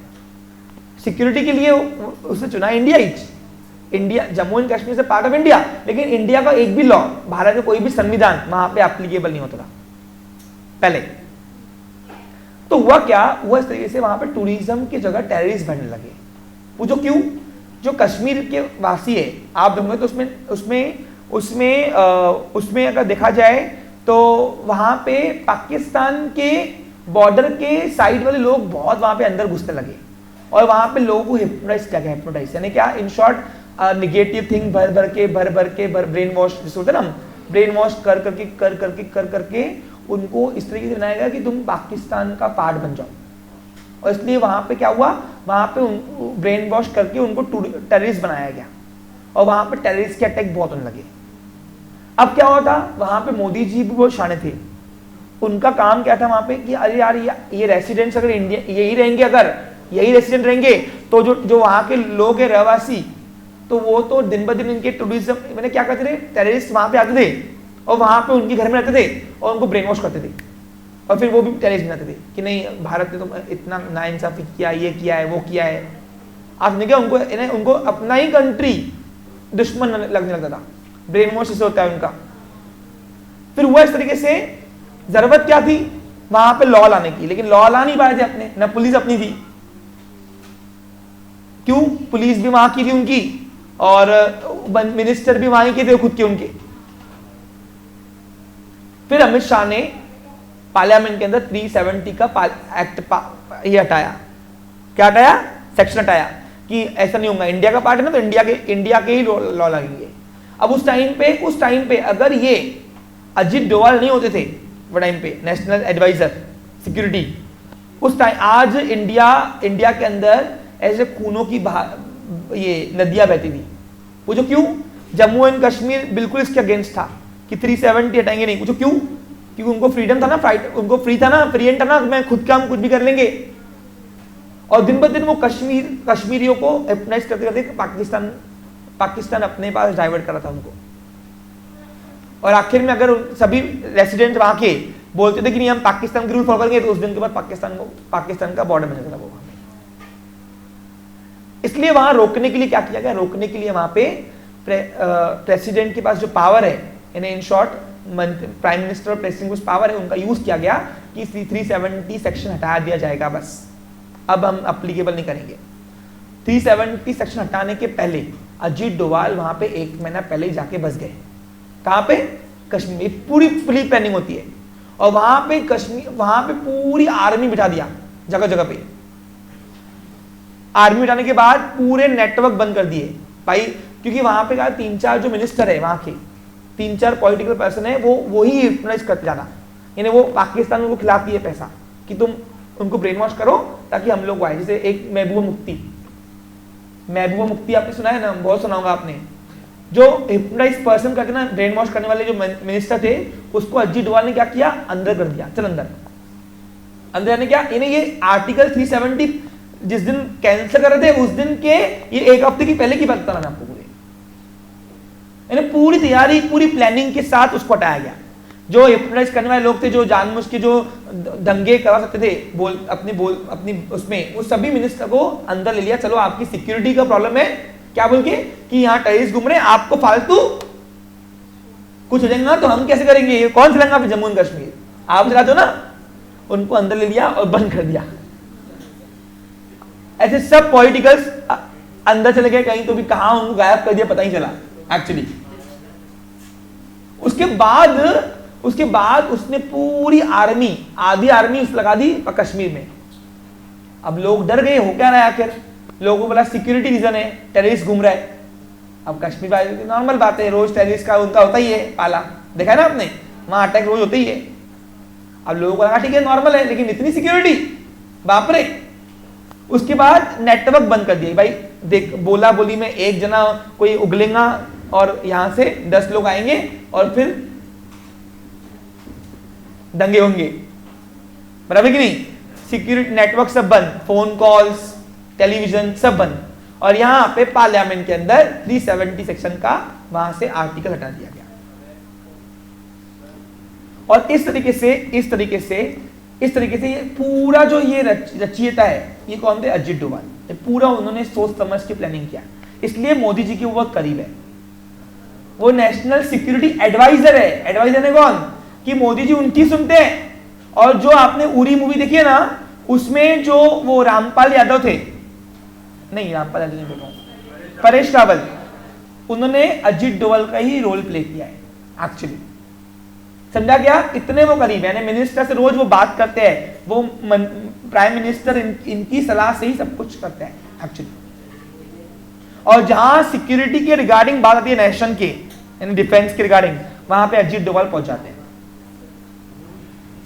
सिक्योरिटी के लिए उसने चुना इंडिया, जम्मू एंड कश्मीर से पार्ट ऑफ इंडिया, लेकिन इंडिया का एक भी लॉ, भारत का कोई भी संविधान वहां पे एप्लीकेबल नहीं होता था पहले। तो हुआ क्या, हुआ इस तरीके से वहां पे टूरिज्म की जगह टेररिस्ट बनने लगे। वो जो क्यों, जो कश्मीर के वासी है, आप देखोगे तो उसमें अगर देखा जाए तो वहां पे पाकिस्तान के बॉर्डर के साइड वाले लोग बहुत वहां पे अंदर घुसने लगे, और वहां पे लोगों को हिप्नोटाइज किया गया। हिप्नोटाइज यानी क्या, इन शॉर्ट निगेटिव थिंग भर के ब्रेन वॉश जिसे होता है ना, ब्रेन वॉश कर करके उनको इस तरीके से बनाया गया कि तुम पाकिस्तान का पार्ट बन जाओ। और इसलिए वहां पे क्या हुआ, वहां पे ब्रेन वॉश करके उनको टेररिस्ट बनाया गया, और वहां पे टेररिस्ट के अटैक बहुत होने लगे। अब क्या हुआ था, वहां पे मोदी जी भी बहुत शाने थे। उनका काम क्या था वहां पे कि अरे यार ये रेसिडेंट्स अगर इंडिया यही रहेंगे, अगर यही रेसिडेंट रहेंगे तो जो वहां के लोग हैं रहवासी, तो वो तो दिन ब दिन इनके टूरिज्म मैंने क्या करते थे, टेररिस्ट वहां पे आते थे और वहां पे उनके घर में रहते थे और उनको ब्रेन वॉश करते थे, और फिर वो भी टेररिस्ट बनाते थे कि नहीं भारत ने तो इतना नाइंसाफी किया, ये किया है, वो किया है। आपने क्या उनको अपना ही कंट्री दुश्मन लगने लगता था, ब्रेन वॉश इसे होता है उनका। फिर हुआ इस तरीके से, जरूरत क्या थी वहां पे लॉ लाने की, लेकिन लॉ ला नहीं पाए थे अपने, न पुलिस अपनी थी। क्यों? पुलिस भी वहां की थी उनकी, और मिनिस्टर भी वहां के थे खुद के उनके। फिर अमित शाह ने पार्लियामेंट के अंदर 370 का एक्ट ये हटाया। क्या हटाया? सेक्शन हटाया कि ऐसा नहीं होगा, इंडिया का पार्ट है ना, तो इंडिया के ही लॉ लगेंगे। अब उस टाइम पे अगर ये अजीत डोवाल नहीं होते थे वो टाइम पे नेशनल एडवाइजर सिक्योरिटी, उस टाइम आज इंडिया के अंदर ऐसे खूनों की ये नदियां बहती थी। वो जो क्यों? जम्मू एंड कश्मीर बिल्कुल इसके अगेंस्ट था कि 370 हटाएंगे नहीं। पूछो क्यों? क्योंकि उनको फ्रीडम था ना, उनको फ्री था ना, फ्री एंड था ना, मैं खुद काम कुछ भी कर लेंगे। और दिन ब दिन वो कश्मीरियों को एपनाइज करते करते पाकिस्तान अपने पास डाइवर्ट कर रहा था उनको। और आखिर में अगर सभी रेसिडेंट वहां के बोलते थे कि नहीं हम पाकिस्तान के रूल फॉलो करेंगे, तो उस दिन के बाद पाकिस्तान का बॉर्डर बन जाता था वो। इसलिए वहां रोकने के लिए क्या किया गया? रोकने के लिए वहां पे प्रेसिडेंट के पास जो पावर है, यानी इन शॉर्ट प्राइम मिनिस्टर और प्रेसिडेंट कुछ पावर है, उनका यूज किया गया कि 370 सेक्शन हटा दिया जाएगा, बस अब हम अप्लीकेबल नहीं करेंगे। 370 सेक्शन हटाने के पहले अजीत डोवाल वहां पे 1 महीना पहले ही जाके बस गए। कहां पे? कश्मीर। पूरी प्लानिंग होती है, और वहां पे पूरी आर्मी बिठा दिया जगह जगह पे। आर्मी बिठाने के बाद पूरे नेटवर्क बंद कर दिए भाई, क्योंकि वहां पे 3-4 जो मिनिस्टर है वहां के, 3-4 पॉलिटिकल पर्सन है, वो ही हिप्नोटाइज करते जाना, यानी वो पाकिस्तान को खिलाती है पैसा कि तुम उनको ब्रेन वॉश करो ताकि हम लोग आए। जैसे एक महबूबा मुफ्ती आपने सुना है ना, बहुत सुना होगा आपने, जो हिप्नोटाइज पर्सन करके ना ब्रेन वॉश करने वाले जो मिनिस्टर थे, उसको अजीत डोवाल ने क्या किया? अंदर कर दिया। चल अंदर ने क्या, इन्हें ये आर्टिकल 370 जिस दिन कैंसिल कर रहे थे, उस दिन के ये 1 हफ्ते की पहले की बात बता रहा मैं आपको। पूरी तैयारी, पूरी प्लानिंग के साथ उसको हटाया गया। जो हिप्नोटाइज करने वाले लोग थे, जो जानबूझ के जो दंगे करवा सकते थे अपनी उसमें, उस सभी मिनिस्टर को अंदर ले लिया। चलो आपकी सिक्योरिटी का प्रॉब्लम है क्या बोल के कि यहाँ टेररिस्ट घूम रहे हैं, आपको फालतू कुछ हो जाएगा तो हम कैसे करेंगे, ये कौन चलाएंगा फिर जम्मू एंड कश्मीर? आप चला दो ना। उनको अंदर ले लिया और बंद कर दिया। ऐसे सब पॉलिटिकल्स अंदर चले गए कहीं, तो भी कहां उनको गायब कर दिया पता ही चला एक्चुअली। उसके बाद उसने पूरी आधी आर्मी लगा दी कश्मीर में। अब लोग डर गए, हो क्या रहा है आखिर? लोगों को बोला सिक्योरिटी रीजन है, टेररिस्ट घूम रहा है। अब कश्मीर वाले नॉर्मल बात है, रोज टेररिस्ट का उनका होता ही है पाला, देखा है ना आपने, वहां अटैक रोज होते ही है। अब लोगों को लगा ठीक है नॉर्मल है, लेकिन इतनी सिक्योरिटी, बाप रे। उसके बाद नेटवर्क बंद कर दिए भाई। देख, बोला बोली में एक जना कोई उगलेगा और यहां से 10 लोग आएंगे और फिर दंगे होंगे, बराबर कि नहीं? सिक्योरिटी नेटवर्क सब बंद, फोन कॉल्स, टेलीविजन सब बंद, और यहां पे पार्लियामेंट के अंदर 370 सेक्शन का वहां से आर्टिकल हटा दिया गया। और इस तरीके से ये पूरा जो ये रचयिता है, ये कौन थे? अजीत डोवाल। ये पूरा उन्होंने सोच समझ के प्लानिंग किया, इसलिए मोदी जी के वो बहुत करीब है। वो नेशनल सिक्योरिटी एडवाइजर है। एडवाइजर है कौन? कि मोदी जी उनकी सुनते हैं। और जो आपने उरी मूवी देखी है ना, उसमें जो वो रामपाल यादव थे, नहीं रामपाल यादव नहीं बोल रहा हूं, परेश रावल, उन्होंने अजीत डोवाल का ही रोल प्ले किया है एक्चुअली। समझा क्या? इतने वो करीब है, मिनिस्टर से रोज वो बात करते हैं, वो प्राइम मिनिस्टर इनकी सलाह से ही सब कुछ करते हैं एक्चुअली। और जहां सिक्योरिटी के रिगार्डिंग बात आती है, नेशन के यानी डिफेंस के रिगार्डिंग, वहां पे अजीत डोवाल पहुंच जाते हैं।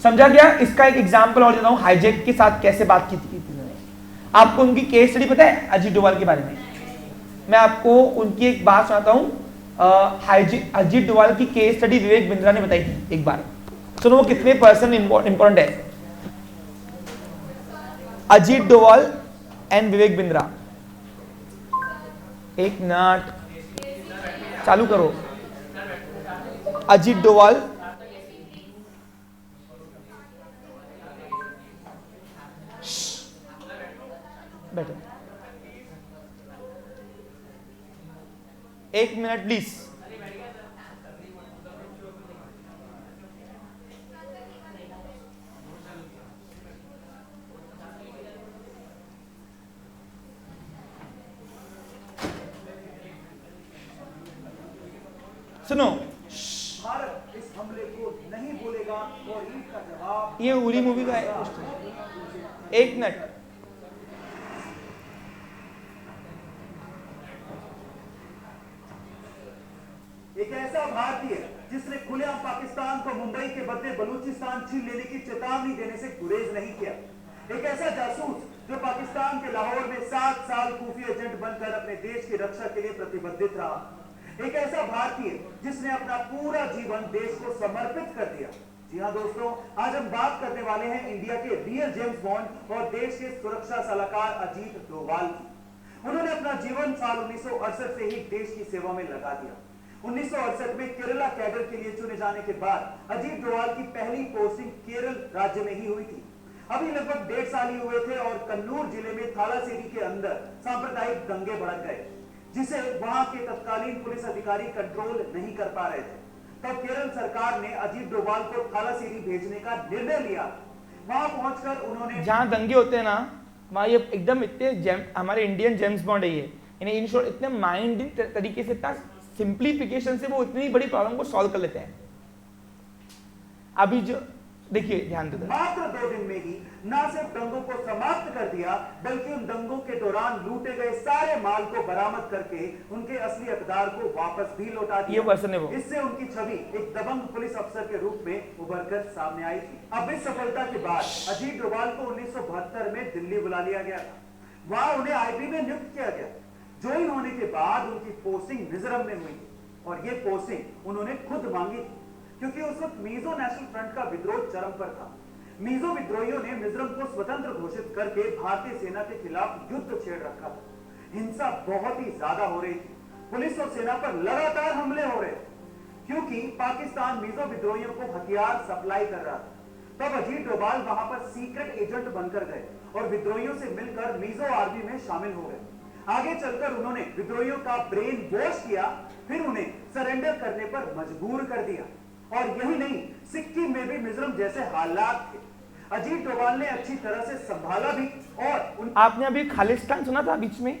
समझा क्या? इसका एक एग्जांपल और देता हूं, हाईजैक के साथ कैसे बात की थी उन्होंने। आपको उनकी केस स्टडी पता है अजीत डोवाल के बारे में? मैं आपको उनकी एक बात सुनाता हूं। अजीत डोवाल की केस स्टडी विवेक बिंद्रा ने बताई थी एक बार। सुनो वो कितने पर्सन इंपॉर्टेंट है। अजीत डोवाल एंड विवेक बिंद्रा। एक मिनट चालू करो। अजीत डोवाल बैठो। 1 मिनट प्लीज। सुनो, भारत इस हमले को नहीं भूलेगा और ईद का जवाब। ये उरी मूवी का है। 1 मिनट। एक ऐसा भारतीय जिसने खुलेआम पाकिस्तान को मुंबई के बदले बलूचिस्तान छीन लेने की चेतावनी देने से गुरेज नहीं किया। एक ऐसा जासूस जो पाकिस्तान के लाहौर में 7 साल खुफिया एजेंट बनकर अपने देश की रक्षा के लिए प्रतिबद्धित रहा। एक ऐसा भारतीय जिसने अपना पूरा जीवन देश को समर्पित कर दिया। जी हाँ दोस्तों, आज हम बात करने वाले हैं इंडिया के रियल जेम्स बॉन्ड और देश के सुरक्षा सलाहकार अजीत डोभाल की। उन्होंने अपना जीवन साल 1968 से ही देश की सेवा में लगा दिया। 1968 में केरला कैडर के लिए चुने जाने के बाद अजीत डोभाल की पहली पोस्टिंग केरल राज्य में ही हुई थी। अभी लगभग 1.5 साल ही हुए थे और कन्नूर जिले में थालासेरी के अंदर सांप्रदायिक दंगे भड़क गए, जिसे वहां के तत्कालीन पुलिस अधिकारी कंट्रोल नहीं कर पा रहे थे। तब केरल सरकार ने अजीत डोभाल को थालासेरी भेजने का निर्णय लिया। वहां पहुंचकर उन्होंने, जहां दंगे होते हैं ना, वहां ये एकदम इतने हमारे इंडियन जेम्स बॉन्ड है ये, इन्हें इन शॉर्ट इतने माइंड तरीके से, इतना सिंप्लीफिकेशन से वो इतनी बड़ी प्रॉब्लम को सॉल्व कर लेते हैं। अभी जो देखिए, ध्यान दे, मात्र 2 दिन में ही न सिर्फ दंगों को समाप्त कर दिया, बल्कि उन दंगों के दौरान लूटे गए सारे माल को बरामद करके उनके असली हकदार को वापस भी लौटा दिया। ये पर्सन है वो। इससे उनकी छवि एक दबंग पुलिस अफसर के रूप में उभर कर सामने आई थी। अब इस सफलता के बाद अजीत डोभाल को 1972 में दिल्ली बुला लिया गया था। वहां उन्हें आईबी में नियुक्त किया गया। ज्वाइन होने के बाद उनकी पोस्टिंग मिजोरम में हुई और ये पोस्टिंग उन्होंने खुद मांगी थी, क्योंकि उस वक्त मिजो नेशनल फ्रंट का विद्रोह चरम पर था। मिजो विद्रोहियों ने मिजोरम को स्वतंत्र घोषित करके भारतीय सेना के खिलाफ युद्ध छेड़ रखा था। हिंसा बहुत ही ज्यादा हो रही थी। पुलिस और सेना पर लगातार हमले हो रहे थे, क्योंकि पाकिस्तान मिजो विद्रोहियों को हथियार सप्लाई कर रहा था। तब अजीत डोभाल वहां पर सीक्रेट एजेंट बनकर गए और विद्रोहियों से मिलकर मिजो आर्मी में शामिल हो गए। आगे चलकर उन्होंने विद्रोहियों का ब्रेन वॉश किया, फिर उन्हें सरेंडर करने पर मजबूर कर दिया। और यही नहीं, सिक्किम में भी मिजोरम जैसे हालात थे। अजीत डोभाल ने अच्छी तरह से संभाला भी। और आपने अभी खालिस्तान सुना था बीच में?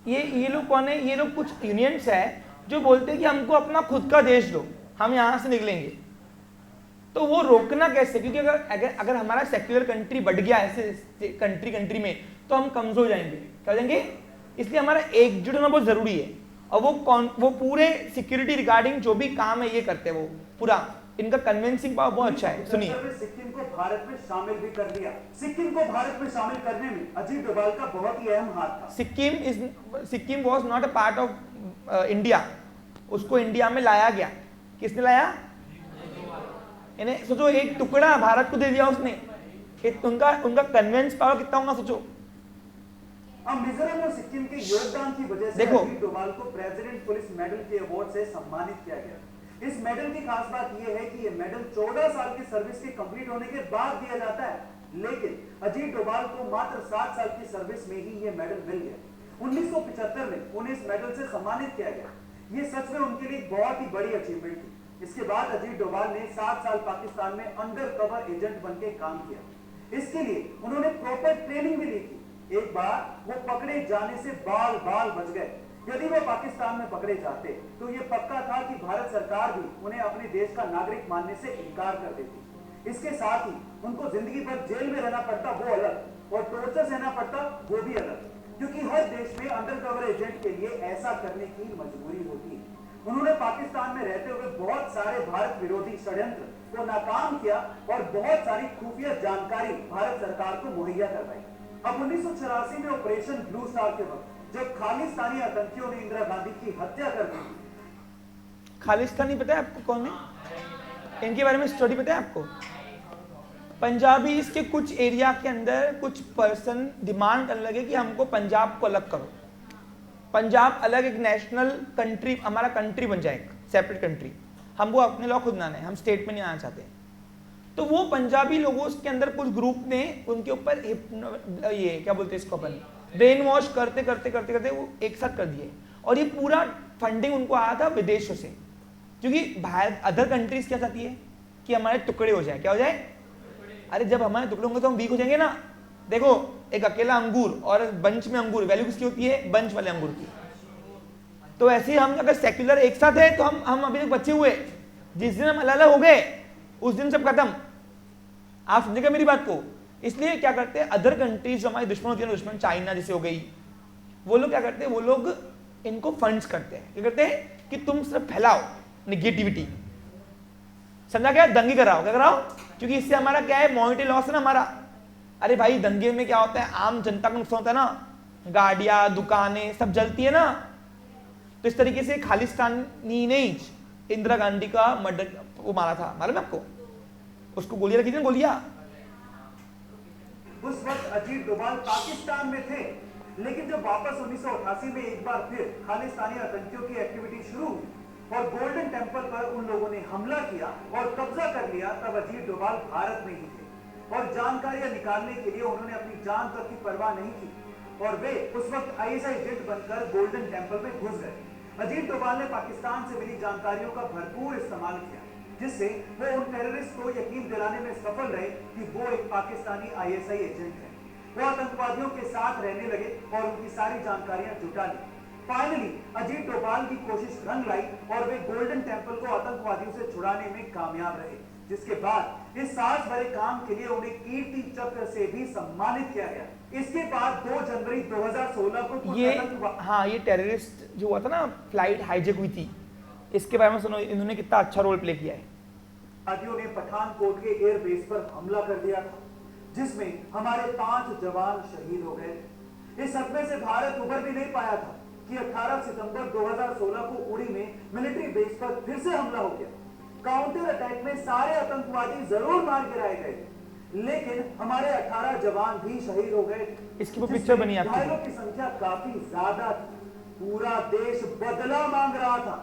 ये लोग कौन है? ये लोग कुछ यूनियंस है जो बोलते हैं कि हमको अपना खुद का देश दो, हम यहां से निकलेंगे। तो वो रोकना कैसे? क्योंकि अगर हमारा सेक्युलर कंट्री बढ़ गया ऐसे कंट्री में, तो हम कमजोर हो जाएंगे। क्या हो जाएंगे? इसलिए हमारा एकजुट होना बहुत जरूरी है। और वो पूरे सिक्योरिटी रिगार्डिंग जो भी काम है ये करते हैं, वो पूरा इनका कन्विंसिंग पावर बहुत अच्छा है। सुनिए, सिक्किम को भारत में शामिल भी कर दिया। सिक्किम को भारत में शामिल करने में अजीत डोभाल का बहुत ही अहम हाथ था। Sikkim was not a part of India. उसको इंडिया में लाया गया। किसने लाया? इन्हें सोचो, एक टुकड़ा भारत को दे दिया उसने। उनका कन्विंस पावर कितना होगा सोचो। अब मिजोरम और सिक्किम के योगदान की वजह से देखो, अजीत डोभाल को प्रेसिडेंट पुलिस मेडल के अवार्ड से सम्मानित किया गया। इस मेडल की खास बात यह है कि यह मेडल 14 साल की सर्विस के कंप्लीट होने के बाद दिया जाता है, लेकिन अजीत डोभाल को मात्र 7 साल की सर्विस में ही यह मेडल मिल गया। 1975 में उन्हें इस मेडल से सम्मानित किया गया। यह सच में उनके लिए बहुत ही बड़ी अचीवमेंट थी। इसके बाद अजीत डोभाल ने 7 साल पाकिस्तान में अंडर कवर एजेंट बनकर काम किया। इसके लिए उन्होंने प्रॉपर ट्रेनिंग भी ली थी। एक बार वो पकड़े जाने से बाल बच गए। यदि वो पाकिस्तान में पकड़े जाते तो ये पक्का था कि भारत सरकार भी उन्हें अपने देश का नागरिक मानने से इनकार कर देती। इसके साथ ही उनको जिंदगी भर जेल में रहना पड़ता, वो अलग, और टॉर्चर सहना पड़ता, वो भी अलग, क्योंकि हर देश में अंडर कवर एजेंट के लिए ऐसा करने की मजबूरी होती है। उन्होंने पाकिस्तान में रहते हुए बहुत सारे भारत विरोधी षड्यंत्र को नाकाम किया और बहुत सारी खुफिया जानकारी भारत सरकार को मुहैया करवाई। अब 1984 में ऑपरेशन ब्लू स्टार के वक्त जब खालिस्तानी आतंकियों ने इंदिरा गांधी की हत्या कर दी। खालिस्तानी पता है आपको कौन है? इनके बारे में स्टोरी पता है आपको? पंजाबी इसके कुछ एरिया के अंदर कुछ पर्सन डिमांड करने लगे कि हमको पंजाब को अलग करो। पंजाब अलग एक नेशनल कंट्री, हमारा कंट्री बन जाए, सेपरेट कंट्री। हमको अपने लॉ खुद बनाने, हम स्टेट में नहीं आना चाहते। तो वो पंजाबी लोगों के अंदर कुछ ग्रुप ने उनके ऊपर ये क्या बोलते हैं इसको, अपन ब्रेन वॉश करते करते वो एक साथ कर दिए और ये पूरा फंडिंग उनको आया था विदेशों से, क्योंकि भारत अदर कंट्रीज क्या चाहती है कि हमारे टुकड़े हो जाए। क्या हो जाए? अरे जब हमारे टुकड़े होंगे तो हम वीक हो जाएंगे ना। देखो एक अकेला अंगूर और बंच में अंगूर, वैल्यू किसकी होती है? बंच वाले अंगूर की। तो ऐसे ही हम अगर सेक्युलर एक साथ है तो हम अभी तक बचे हुए, जिस दिन हम अलग हो गए उस दिन सब खत्म। आप समझेगा मेरी बात को? इसलिए क्या करते हैं अदर कंट्रीज जो हमारी दुश्मन होती है, दुश्मन चाइना जैसे हो गई, वो लोग क्या करते हैं, वो लोग इनको फंड्स करते हैं। क्या करते हैं कि तुम सिर्फ फैलाओ निगेटिविटी, समझा? क्या दंगे कराओ, क्या कराओ, क्योंकि इससे हमारा क्या है, मॉनिटरी लॉस है ना हमारा। अरे भाई दंगे में क्या होता है, आम जनता को नुकसान होता है ना, गाड़ियां दुकानें सब जलती है ना। तो इस तरीके से खालिस्तानी ने इंदिरा गांधी का मर्डर वो मारा था, मालूम है आपको? उसको गोलियां रखी थी ना, गोलियां। उस वक्त अजीत डोभाल पाकिस्तान में थे, लेकिन जब वापस 1988 में एक बार फिर खालिस्तानी आतंकियों की एक्टिविटी शुरू हुई और गोल्डन टेम्पल पर उन लोगों ने हमला किया और कब्जा कर लिया, तब अजीत डोभाल भारत में ही थे और जानकारियां निकालने के लिए उन्होंने अपनी जान तक की परवाह नहीं की और वे उस वक्त आईएसआई एजेंट बनकर गोल्डन टेम्पल में घुस गए। अजीत डोभाल ने पाकिस्तान से मिली जानकारियों का भरपूर इस्तेमाल किया, जिससे वो उन टेररिस्ट को यकीन दिलाने में सफल रहे कि वो एक पाकिस्तानी आईएसआई एजेंट है। वो आतंकवादियों के साथ रहने लगे और उनकी सारी जानकारियां जुटा ली। फाइनली अजीत डोभाल की कोशिश रंग लाई और वे गोल्डन टेम्पल को आतंकवादियों से छुड़ाने में कामयाब रहे, जिसके बाद इस साहस भरे काम के लिए उन्हें कीर्ति चक्र से भी सम्मानित किया गया। इसके बाद 2 जनवरी 2016 को ये टेररिस्ट जो हुआ था ना, फ्लाइट हाईजैक हुई थी, इसके बारे में सुनो, इन्होंने कितना अच्छा रोल प्ले किया है। आतंकवादियों ने पठानकोट के एयरबेस पर हमला कर दिया था, जिसमें हमारे 5 जवान शहीद हो गए। इस सदमे से भारत उबर भी नहीं पाया था कि 18 सितंबर 2016 को उड़ी में मिलिट्री बेस पर फिर से हमला हो गया। काउंटर अटैक में सारे आतंकवादी जरूर मार गिराए गए, लेकिन हमारे 18 जवान भी शहीद हो गए। इसकी वो पिक्चर बनी आपकी। घायलों की संख्या काफी ज्यादा थी। पूरा देश बदला मांग रहा था।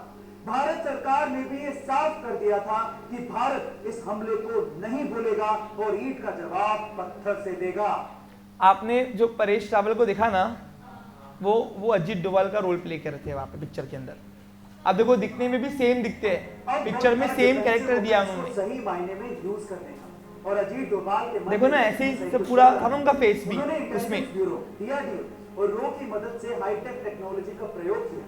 भारत सरकार ने भी ये साफ कर दिया था कि भारत इस हमले को नहीं भूलेगा और ईंट का जवाब पत्थर से देगा। आपने जो परेश रावल को देखा ना, वो अजीत डोभाल का रोल प्ले कर रहे थे वहां पे पिक्चर के अंदर। अब देखो दिखने में भी सेम दिखते हैं, पिक्चर में सेम कैरेक्टर दिया उन्होंने, सही मायने में यूज करने का। और अजीत डोभाल के देखो ना ऐसे ही सब पूरा था उनका फेस भी उसमें। DRDO और रो की मदद से हाईटेक टेक्नोलॉजी का प्रयोग किया।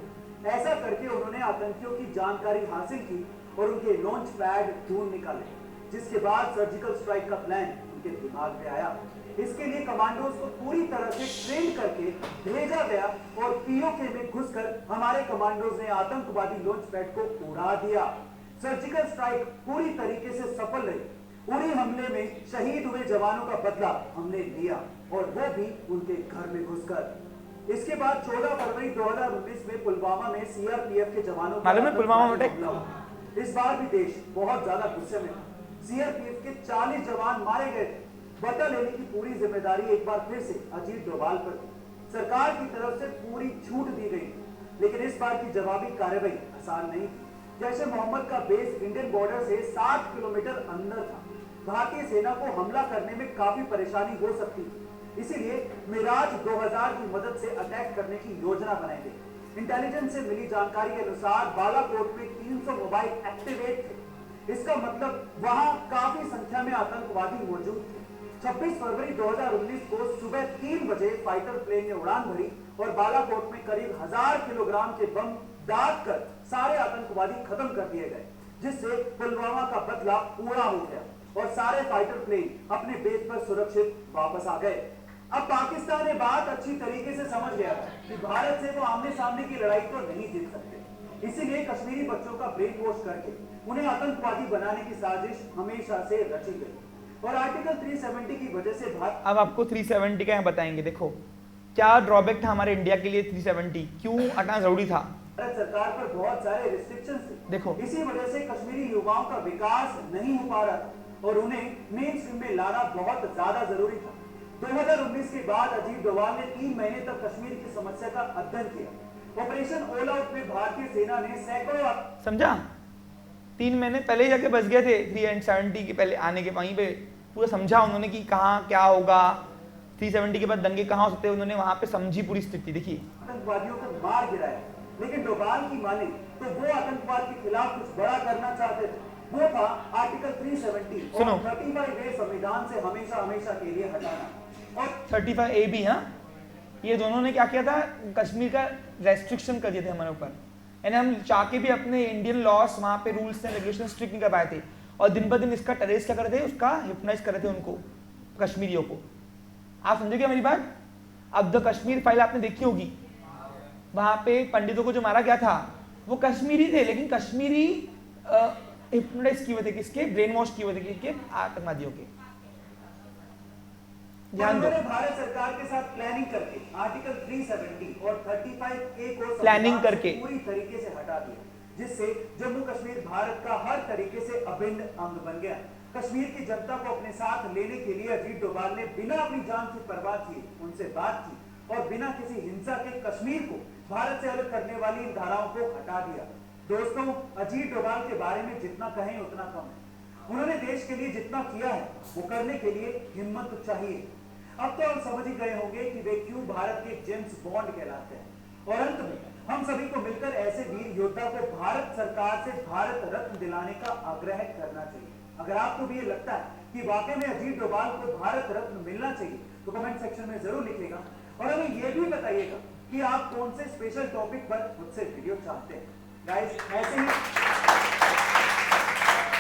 ऐसा करके उन्होंने आतंकियों की जानकारी हासिल की और उनके लॉन्च पैड ढूंढ निकाले, जिसके बाद सर्जिकल स्ट्राइक का प्लान उनके दिमाग में आया। इसके लिए कमांडोज को पूरी तरह से ट्रेन करके भेजा गया और पीओके में घुसकर हमारे कमांडोज ने आतंकवादी लॉन्च पैड को उड़ा दिया। सर्जिकल स्ट्राइक पूरी तरीके से सफल रही। उड़ी हमले में शहीद हुए जवानों का बदला हमने लिया और वो भी उनके घर में घुसकर। इसके बाद 14 फरवरी 2019 में पुलवामा में सीआरपीएफ के जवानों मालूम है पुलवामा में हमला हुआ। इस बार भी देश बहुत ज्यादा गुस्से में था। सीआरपीएफ के 40 जवान मारे गए थे। बदला लेने की पूरी जिम्मेदारी एक बार फिर से अजीत डोभाल पर थी। सरकार की तरफ से पूरी छूट दी गई, लेकिन इस बार की जवाबी कार्रवाई आसान नहीं थी। जैसे मोहम्मद का बेस इंडियन बॉर्डर से 60 किलोमीटर अंदर था। भारतीय सेना को हमला करने में काफी परेशानी हो सकती थी, इसीलिए मिराज 2000 की मदद से अटैक करने की योजना बनाई गई। इंटेलिजेंस से मिली जानकारी के अनुसार बालाकोट में 300 मोबाइल एक्टिवेट थे। इसका मतलब वहां काफी संख्या में आतंकवादी मौजूद थे। 26 फरवरी 2019 को सुबह 3 बजे फाइटर प्लेन ने उड़ान भरी और बालाकोट में करीब 1000 किलोग्राम के बम दाग कर सारे आतंकवादी खत्म कर दिए गए, जिससे पुलवामा का बदला पूरा हो गया और सारे फाइटर प्लेन अपने बेस पर सुरक्षित वापस आ गए। अब पाकिस्तान ये बात अच्छी तरीके से समझ गया था कि भारत से वो आमने सामने की लड़ाई तो नहीं जीत सकते, इसीलिए कश्मीरी बच्चों का ब्रेन वॉश करके उन्हें आतंकवादी बनाने की साजिश हमेशा से रची गई और आर्टिकल 370 की वजह से भारत। अब आपको 370 का बताएंगे। देखो क्या ड्रॉबैक था हमारे इंडिया के लिए, 370 क्यों हटाना जरूरी था। भारत सरकार पर बहुत सारे रिस्ट्रिक्शंस थे। देखो इसी वजह से कश्मीरी युवाओं का विकास नहीं हो पा रहा था और उन्हें मेन स्ट्रीम में लाना बहुत ज्यादा जरूरी था। 2019 के बाद अजीत डोभाल ने 3 महीने तक कश्मीर की समस्या का अध्ययन किया। ऑपरेशन ऑल आउट में भारतीय सेना ने सैकड़ों, समझा, 3 महीने पहले जाके बस गए थे 370 के पहले आने के, वहीं पे पूरा समझा उन्होंने कि कहाँ क्या होगा, 370 के बाद दंगे कहाँ हो सकते हैं, उन्होंने वहां पे समझी पूरी स्थिति। देखिए आतंकवादियों को मार गिराया। लेकिन डोभाल की माने तो वो आतंकवाद के खिलाफ कुछ बड़ा करना चाहते थे। वो था आर्टिकल 370 सुनो। और 35A संविधान से हमेशा हमेशा के लिए हटाना। और 35A भी, हाँ, ये दोनों ने क्या किया था, कश्मीर का रेस्ट्रिक्शन कर दिए थे हमारे ऊपर, यानी हम चाह के भी अपने इंडियन लॉस वहाँ पे रूल्स एंड रेगुलेशन स्ट्रिक्ट नहीं कर पाए थे, और दिन ब दिन इसका टेररिस्ट क्या कर रहे थे, उसका हिप्नोटाइज कर रहे थे उनको, कश्मीरियों को। आप समझोगे मेरी बात? अब द कश्मीर फाइल आपने देखी होगी, वहाँ पे पंडितों को जो मारा गया था वो कश्मीरी थे, लेकिन कश्मीरी हिप्नोटाइज किए हुए थे, किसके, ब्रेन वॉश किए हुए थे, किसके, आतंकवादियों के। ध्यान दो, भारत सरकार के साथ प्लानिंग करके आर्टिकल 370 और 35A को प्लानिंग करके पूरी तरीके से हटा दिया, जिससे जम्मू कश्मीर भारत का हर तरीके से अभिन्न अंग बन गया। कश्मीर की जनता को अपने साथ लेने के लिए अजीत डोभाल ने बिना अपनी जान की परवाह किए उनसे बात की और बिना किसी हिंसा के कश्मीर को भारत से अलग करने वाली इन धाराओं को हटा दिया। दोस्तों, अजीत डोभाल के बारे में जितना कहें उतना कम है। उन्होंने देश के लिए जितना किया है वो करने के लिए हिम्मत तो चाहिए। अब तो हम समझ ही गए होंगे कि वे क्यों भारत के जेम्स बॉन्ड कहलाते हैं। और अंत में हम सभी को मिलकर ऐसे वीर योद्धा को भारत सरकार से भारत रत्न दिलाने का आग्रह करना चाहिए। अगर आपको भी ये लगता है कि वाकई में अजीत डोभाल को भारत रत्न मिलना चाहिए तो कमेंट सेक्शन में जरूर लिखिएगा, और हमें ये भी बताइएगा कि आप कौन से स्पेशल टॉपिक पर मुझसे वीडियो चाहते हैं। गाइस, ऐसे ही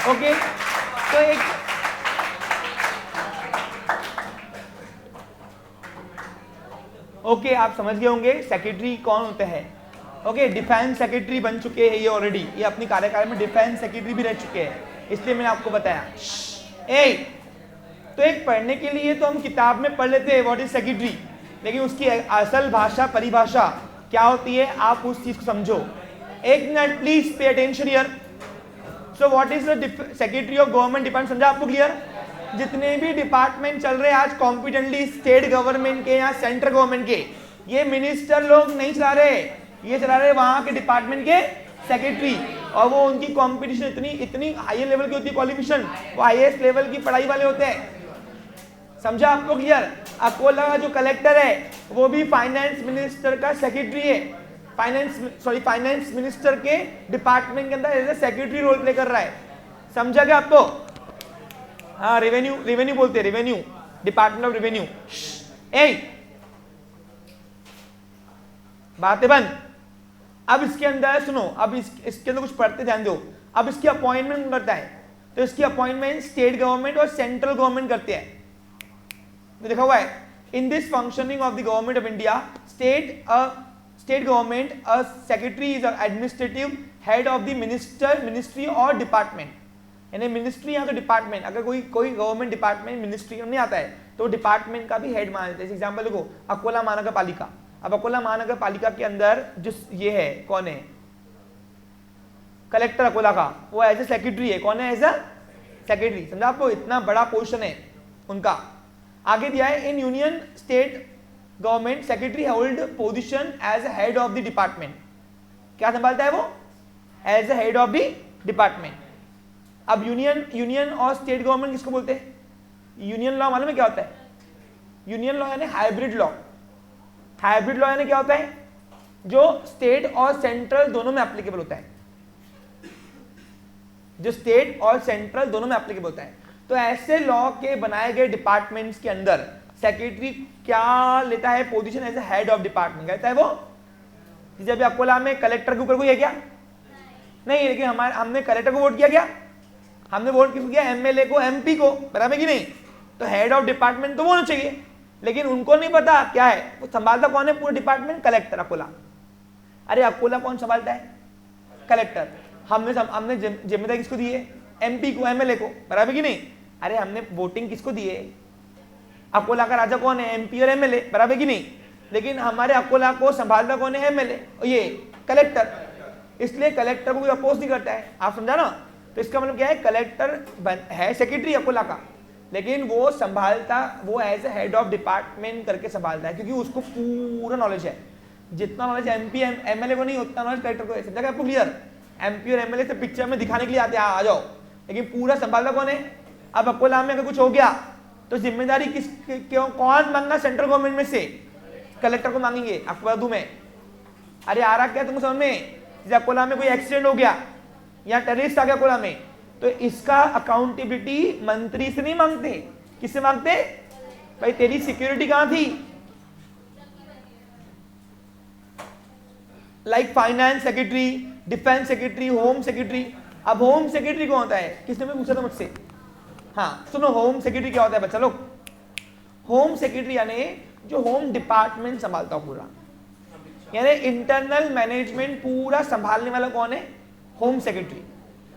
ओके, तो एक ओके आप समझ गए होंगे सेक्रेटरी कौन होते हैं। ओके, डिफेंस सेक्रेटरी बन चुके हैं ये ऑलरेडी, ये अपनी कार्यकाल में डिफेंस सेक्रेटरी भी रह चुके हैं, इसलिए मैंने आपको बताया। तो एक पढ़ने के लिए तो हम किताब में पढ़ लेते हैं व्हाट इज सेक्रेटरी, लेकिन उसकी असल भाषा, परिभाषा क्या होती है, आप उस चीज को समझो। एक minute please pay attention here. So what is the secretary of government department, समझा आपको क्लियर? जितने भी डिपार्टमेंट चल रहे हैं आज कॉम्पिटेंटली स्टेट गवर्नमेंट के या सेंट्रल गवर्नमेंट के, ये मिनिस्टर लोग नहीं चला रहे, ये चला रहे वहां के डिपार्टमेंट के सेक्रेटरी, और वो उनकी कंपटीशन इतनी हाई लेवल की होती है, क्वालिफिकेशन वो हाईएस्ट लेवल की पढ़ाई वाले होते हैं। समझा आपको क्लियर? अकोला का जो कलेक्टर है वो भी फाइनेंस मिनिस्टर का सेक्रेटरी है, फाइनेंस मिनिस्टर के डिपार्टमेंट के अंदर as a secretary role play कर रहा है। समझा क्या आपको? हाँ, रेवेन्यू बोलते हैं, रेवेन्यू, डिपार्टमेंट ऑफ रेवेन्यू। बातें बंद। अब इसके अंदर सुनो, अब इसके अंदर कुछ पढ़ते, ध्यान दो। अब इसकी अपॉइंटमेंट करता है, तो इसकी अपॉइंटमेंट स्टेट गवर्नमेंट और सेंट्रल गवर्नमेंट करते हैं। तो देखा हुआ है, in this functioning of the government of India, state government, a secretary is administrative head of the ministry और डिपार्टमेंट, यानी मिनिस्ट्री या तो डिपार्टमेंट, अगर कोई गवर्नमेंट डिपार्टमेंट मिनिस्ट्री में नहीं आता है तो डिपार्टमेंट का भी हेड मान लेते हैं। एग्जाम्पल देखो, अकोला महानगर पालिका। अब अकोला महानगर पालिका के अंदर जो ये है, कौन है, कलेक्टर अकोला का, वो एज ए सेक्रेटरी है। कौन है एज ए सेक्रेटरी? समझा आपको? इतना बड़ा पोर्शन है उनका। आगे दिया है, in union state government secretary hold position as a head of the department. क्या संभालता है वो? As a head of the department. अब यूनियन और स्टेट गवर्नमेंट किसको बोलते हैं? यूनियन लॉ मालूम है क्या होता है? यूनियन लॉ यानी हाइब्रिड लॉ। हाइब्रिड लॉ यानी क्या होता है? जो स्टेट और सेंट्रल दोनों में एप्लीकेबल होता है, जो स्टेट और सेंट्रल दोनों में एप्लीकेबल होता है। तो ऐसे लॉ के बनाए गए डिपार्टमेंट्स के अंदर सेक्रेटरी क्या लेता है position? As a head of department कहता है वो। जैसे अभी अकोला में कलेक्टर के ऊपर कोई है क्या? नहीं, लेकिन हमने कलेक्टर को वोट किया क्या? हमने वोट किसको किया? एमएलए को, एमपी को, बराबर कि नहीं? तो हेड ऑफ डिपार्टमेंट तो वो होना चाहिए, लेकिन उनको नहीं पता क्या है, वो संभालता कौन है पूरा डिपार्टमेंट? कलेक्टर अकोला। अरे अकोला कौन संभालता है? कलेक्टर। हमने जिम्मेदारी किसको दी है? एमपी को, एमएलए को, बराबर कि नहीं? अरे हमने वोटिंग किसको दी है? अकोला का राजा कौन है? एमपी और एमएलए, बराबर कि नहीं? लेकिन हमारे अकोला को संभालता कौन है? एमएलए, ये कलेक्टर। इसलिए कलेक्टर को कोई अपोज नहीं करता है। आप समझा ना? तो इसका मतलब क्या है? कलेक्टर है सेक्रेटरी अकोला का, लेकिन वो संभालता, वो as a head of department करके संभालता है, क्योंकि उसको पूरा नॉलेज है। जितना नॉलेज एमपी एमएलए को नहीं, उतना नॉलेज कलेक्टर को है। समझा क्या आपको क्लियर? एमपी और एमएलए से पिक्चर में दिखाने के लिए आते हैं, आ जाओ, लेकिन पूरा संभालता कौन है? अब अकोला में अगर कुछ हो गया तो जिम्मेदारी कौन मांगना? सेंट्रल गवर्नमेंट में से कलेक्टर को मांगेंगे। आपको बता दूं मैं, अरे आ रहा क्या तुमको समझ में? जैसे अकोला में कोई एक्सीडेंट हो गया या टेररिस्ट आ गया अकोला में, तो इसका अकाउंटेबिलिटी मंत्री से नहीं मांगते, किससे मांगते? भाई तेरी सिक्योरिटी कहां थी? Like finance secretary, defence secretary, home secretary. अब होम सेक्रेटरी कौन होता है? किसने पूछा था मुझसे? हाँ सुनो, होम सेक्रेटरी क्या होता है बच्चा लोग? होम सेक्रेटरी यानी जो होम डिपार्टमेंट संभालता हो पूरा, यानी इंटरनल मैनेजमेंट पूरा संभालने वाला कौन है? Home secretary.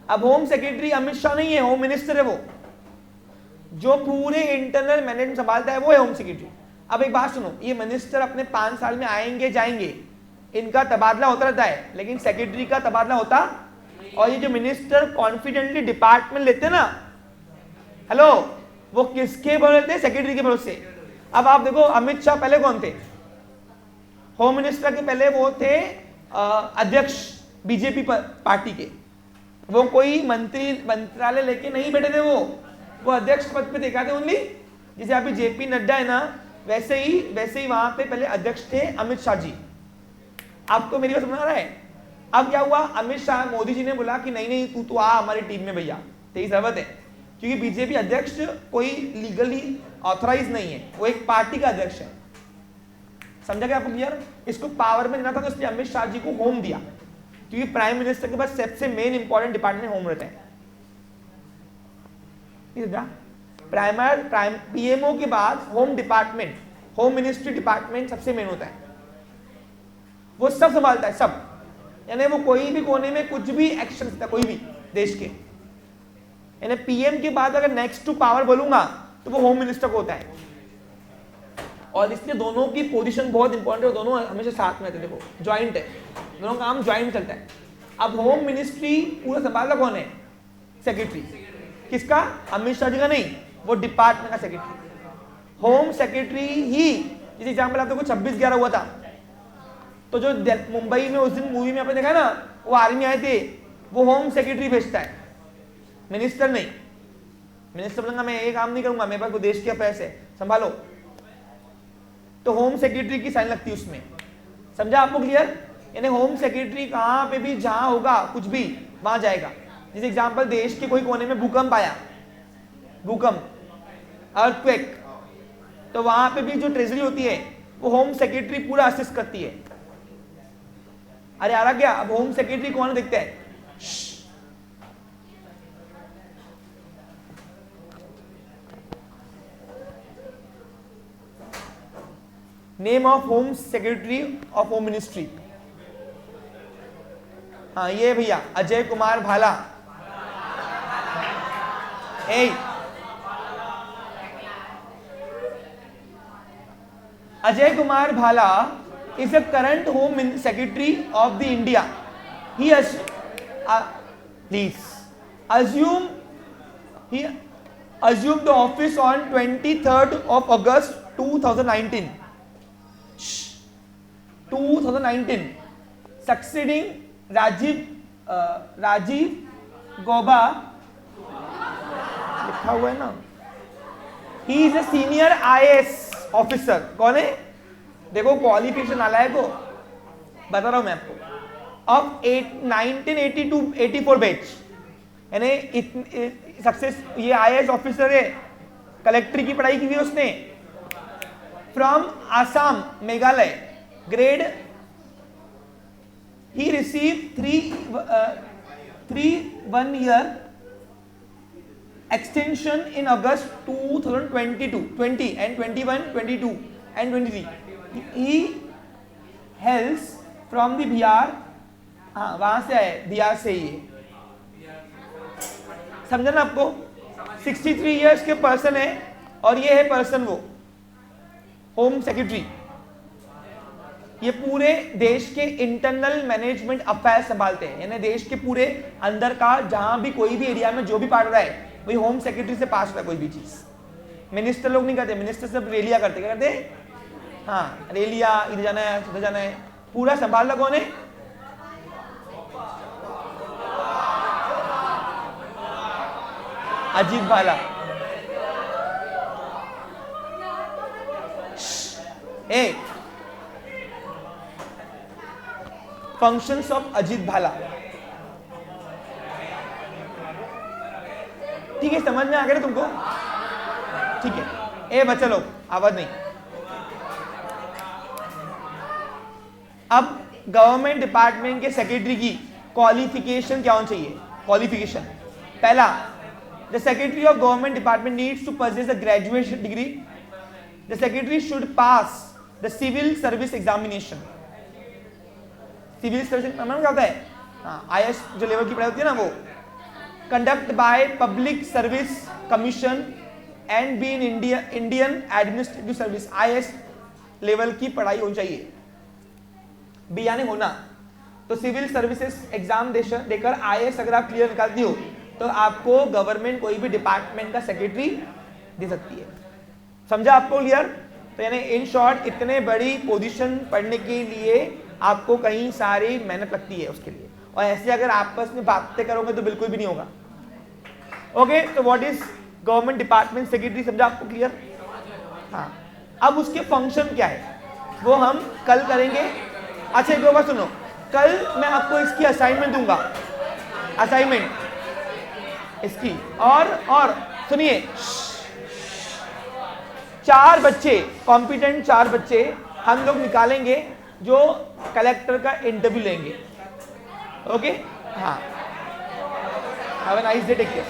अब होम सेक्रेटरी अमित शाह नहीं है, होम मिनिस्टर है वो। जो पूरे इंटरनल मैनेजमेंट संभालता है वो है होम सेक्रेटरी। अब एक बात सुनो, ये मिनिस्टर अपने 5 साल में आएंगे जाएंगे, इनका तबादला होता रहता है, लेकिन सेक्रेटरी का तबादला होता। और ये जो मिनिस्टर कॉन्फिडेंटली डिपार्टमेंट लेते हैं ना, हेलो, वो किसके भरोसे लेते हैं? सेक्रेटरी के भरोसे। अब आप देखो अमित शाह पहले कौन थे? होम मिनिस्टर के पहले वो थे अध्यक्ष बीजेपी पार्टी के। वो कोई मंत्रालय लेके नहीं बैठे थे, वो अध्यक्ष पद पे देखा थे ओनली। जैसे अभी जेपी नड्डा है ना, वैसे ही वहां पे पहले अध्यक्ष थे अमित शाह जी। आपको मेरी बात समझ आ रहा है? अब क्या हुआ, अमित शाह, मोदी जी ने बोला कि नहीं तू तो आ हमारी टीम में भैया, तेरी जरूरत है। क्योंकि बीजेपी अध्यक्ष कोई लीगली ऑथराइज नहीं है, वो एक पार्टी का अध्यक्ष है। समझा क्या आपको क्लियर? इसको पावर में देना था, तो इसलिए अमित शाह जी को होम दिया, क्योंकि प्राइम मिनिस्टर के पास सबसे मेन इंपॉर्टेंट डिपार्टमेंट होम रहता है। पीएमओ के बाद home department, home ministry department सबसे मेन होता है, वो सब संभालता है, सब। यानी वो कोई भी कोने में कुछ भी एक्शन लेता है, कोई भी देश के। यानी पीएम के बाद अगर नेक्स्ट टू पावर बोलूंगा तो वो होम मिनिस्टर को होता है। और इसलिए दोनों की पोजीशन बहुत इंपॉर्टेंट है, दोनों हमेशा साथ में रहते हैं। देखो ज्वाइंट है, दोनों काम ज्वाइंट चलता है। अब होम मिनिस्ट्री पूरा संभालता कौन है? सेक्रेटरी। किसका? अमित शाह जी का नहीं, वो डिपार्टमेंट का सेक्रेटरी। होम सेक्रेटरी ही, जैसे एग्जाम्पल आप देखो 26/11 हुआ था, तो जो मुंबई में उस दिन मूवी में आपने देखा ना, वो आर्मी आए थे, वो होम सेक्रेटरी भेजता है, मिनिस्टर नहीं। मिनिस्टर बोलेगा मैं ये काम नहीं करूंगा, मेरे पास देश के अफेयर्स है, संभालो, तो होम सेक्रेटरी की साइन लगती है उसमें। समझा आपको क्लियर? यानी होम सेक्रेटरी कहां पे भी जहां होगा कुछ भी वहां जाएगा। जैसे एग्जांपल, देश के कोई कोने में भूकंप आया, भूकंप, अर्थक्वेक, तो वहां पे भी जो ट्रेजरी होती है वो होम सेक्रेटरी पूरा असिस्ट करती है। अरे आ रहा क्या? अब होम सेक्रेटरी कौन देखते हैं? Name of home secretary of home ministry, हाँ ये भैया अजय कुमार भाला। Ajay Kumar Bhala is a current Home Secretary of the India. He assumed the office on 23rd of August 2019. 2019, succeeding Rajiv Gauba. लिखा हुआ है ना. He is a senior IAS officer. कौन है? देखो क्वालिफिकेशन आलाय को बता रहा हूं मैं आपको. अब 1982-84 बैच, यानी सक्सेस, ये IAS ऑफिसर है, कलेक्टर की पढ़ाई की हुई उसने, from Assam Meghalaya, grade. He receive 3 year extension in August 2022, 20 and 21, 22 and 23. He hails from the Bihar, हाँ वहां से आए, बिहार से ही है. समझा ना आपको? 63 years के पर्सन है और ये है पर्सन वो होम सेक्रेटरी. ये पूरे देश के इंटरनल मैनेजमेंट अफेयर संभालते हैं, यानी देश के पूरे अंदर का जहां भी कोई भी एरिया में जो भी पार्ट रहा है वही होम सेक्रेटरी से पास होता है कोई भी चीज. मिनिस्टर लोग नहीं करते, मिनिस्टर सब रेलिया करते. क्या करते हैं? हाँ रेलिया, इधर जाना है उधर जाना है, पूरा संभालना कौन है? अजीत भाला. फंक्शंस ऑफ अजीत भाला। ठीक है, समझ में आ गया तुमको? ठीक है, ए बच्चा लोग आवाज नहीं। अब गवर्नमेंट डिपार्टमेंट के सेक्रेटरी की क्वालिफिकेशन क्या होनी चाहिए? क्वालिफिकेशन पहला, the secretary of government department needs to purchase a graduation degree. The secretary should pass the civil service examination. Civil service क्या होता है? हाँ, IAS जो लेवल की पढ़ाई होती है ना, वो conduct by public service commission and be in Indian administrative service. IAS level की पढ़ाई होनी चाहिए। बी यानी होना। तो सिविल सर्विसेज एग्जाम देकर IAS अगर आप क्लियर निकालती हो तो आपको गवर्नमेंट कोई भी डिपार्टमेंट का सेक्रेटरी दे सकती है। समझा आपको क्लियर? तो यानी इन शॉर्ट इतने बड़ी पोजीशन पढ़ने के लिए आपको कहीं सारी मेहनत लगती है उसके लिए, और ऐसे अगर आपस में बातें करोगे तो बिल्कुल भी नहीं होगा। ओके, तो what is government department secretary? समझा आपको क्लियर? हाँ, अब उसके फंक्शन क्या है वो हम कल करेंगे। अच्छा एक बात सुनो, कल मैं आपको इसकी असाइनमेंट दूंगा, असाइनमेंट इसकी, और सुनिए, 4 बच्चे कॉम्पिटेंट 4 बच्चे हम लोग निकालेंगे जो कलेक्टर का इंटरव्यू लेंगे। ओके, हाँ, have a nice day, take care.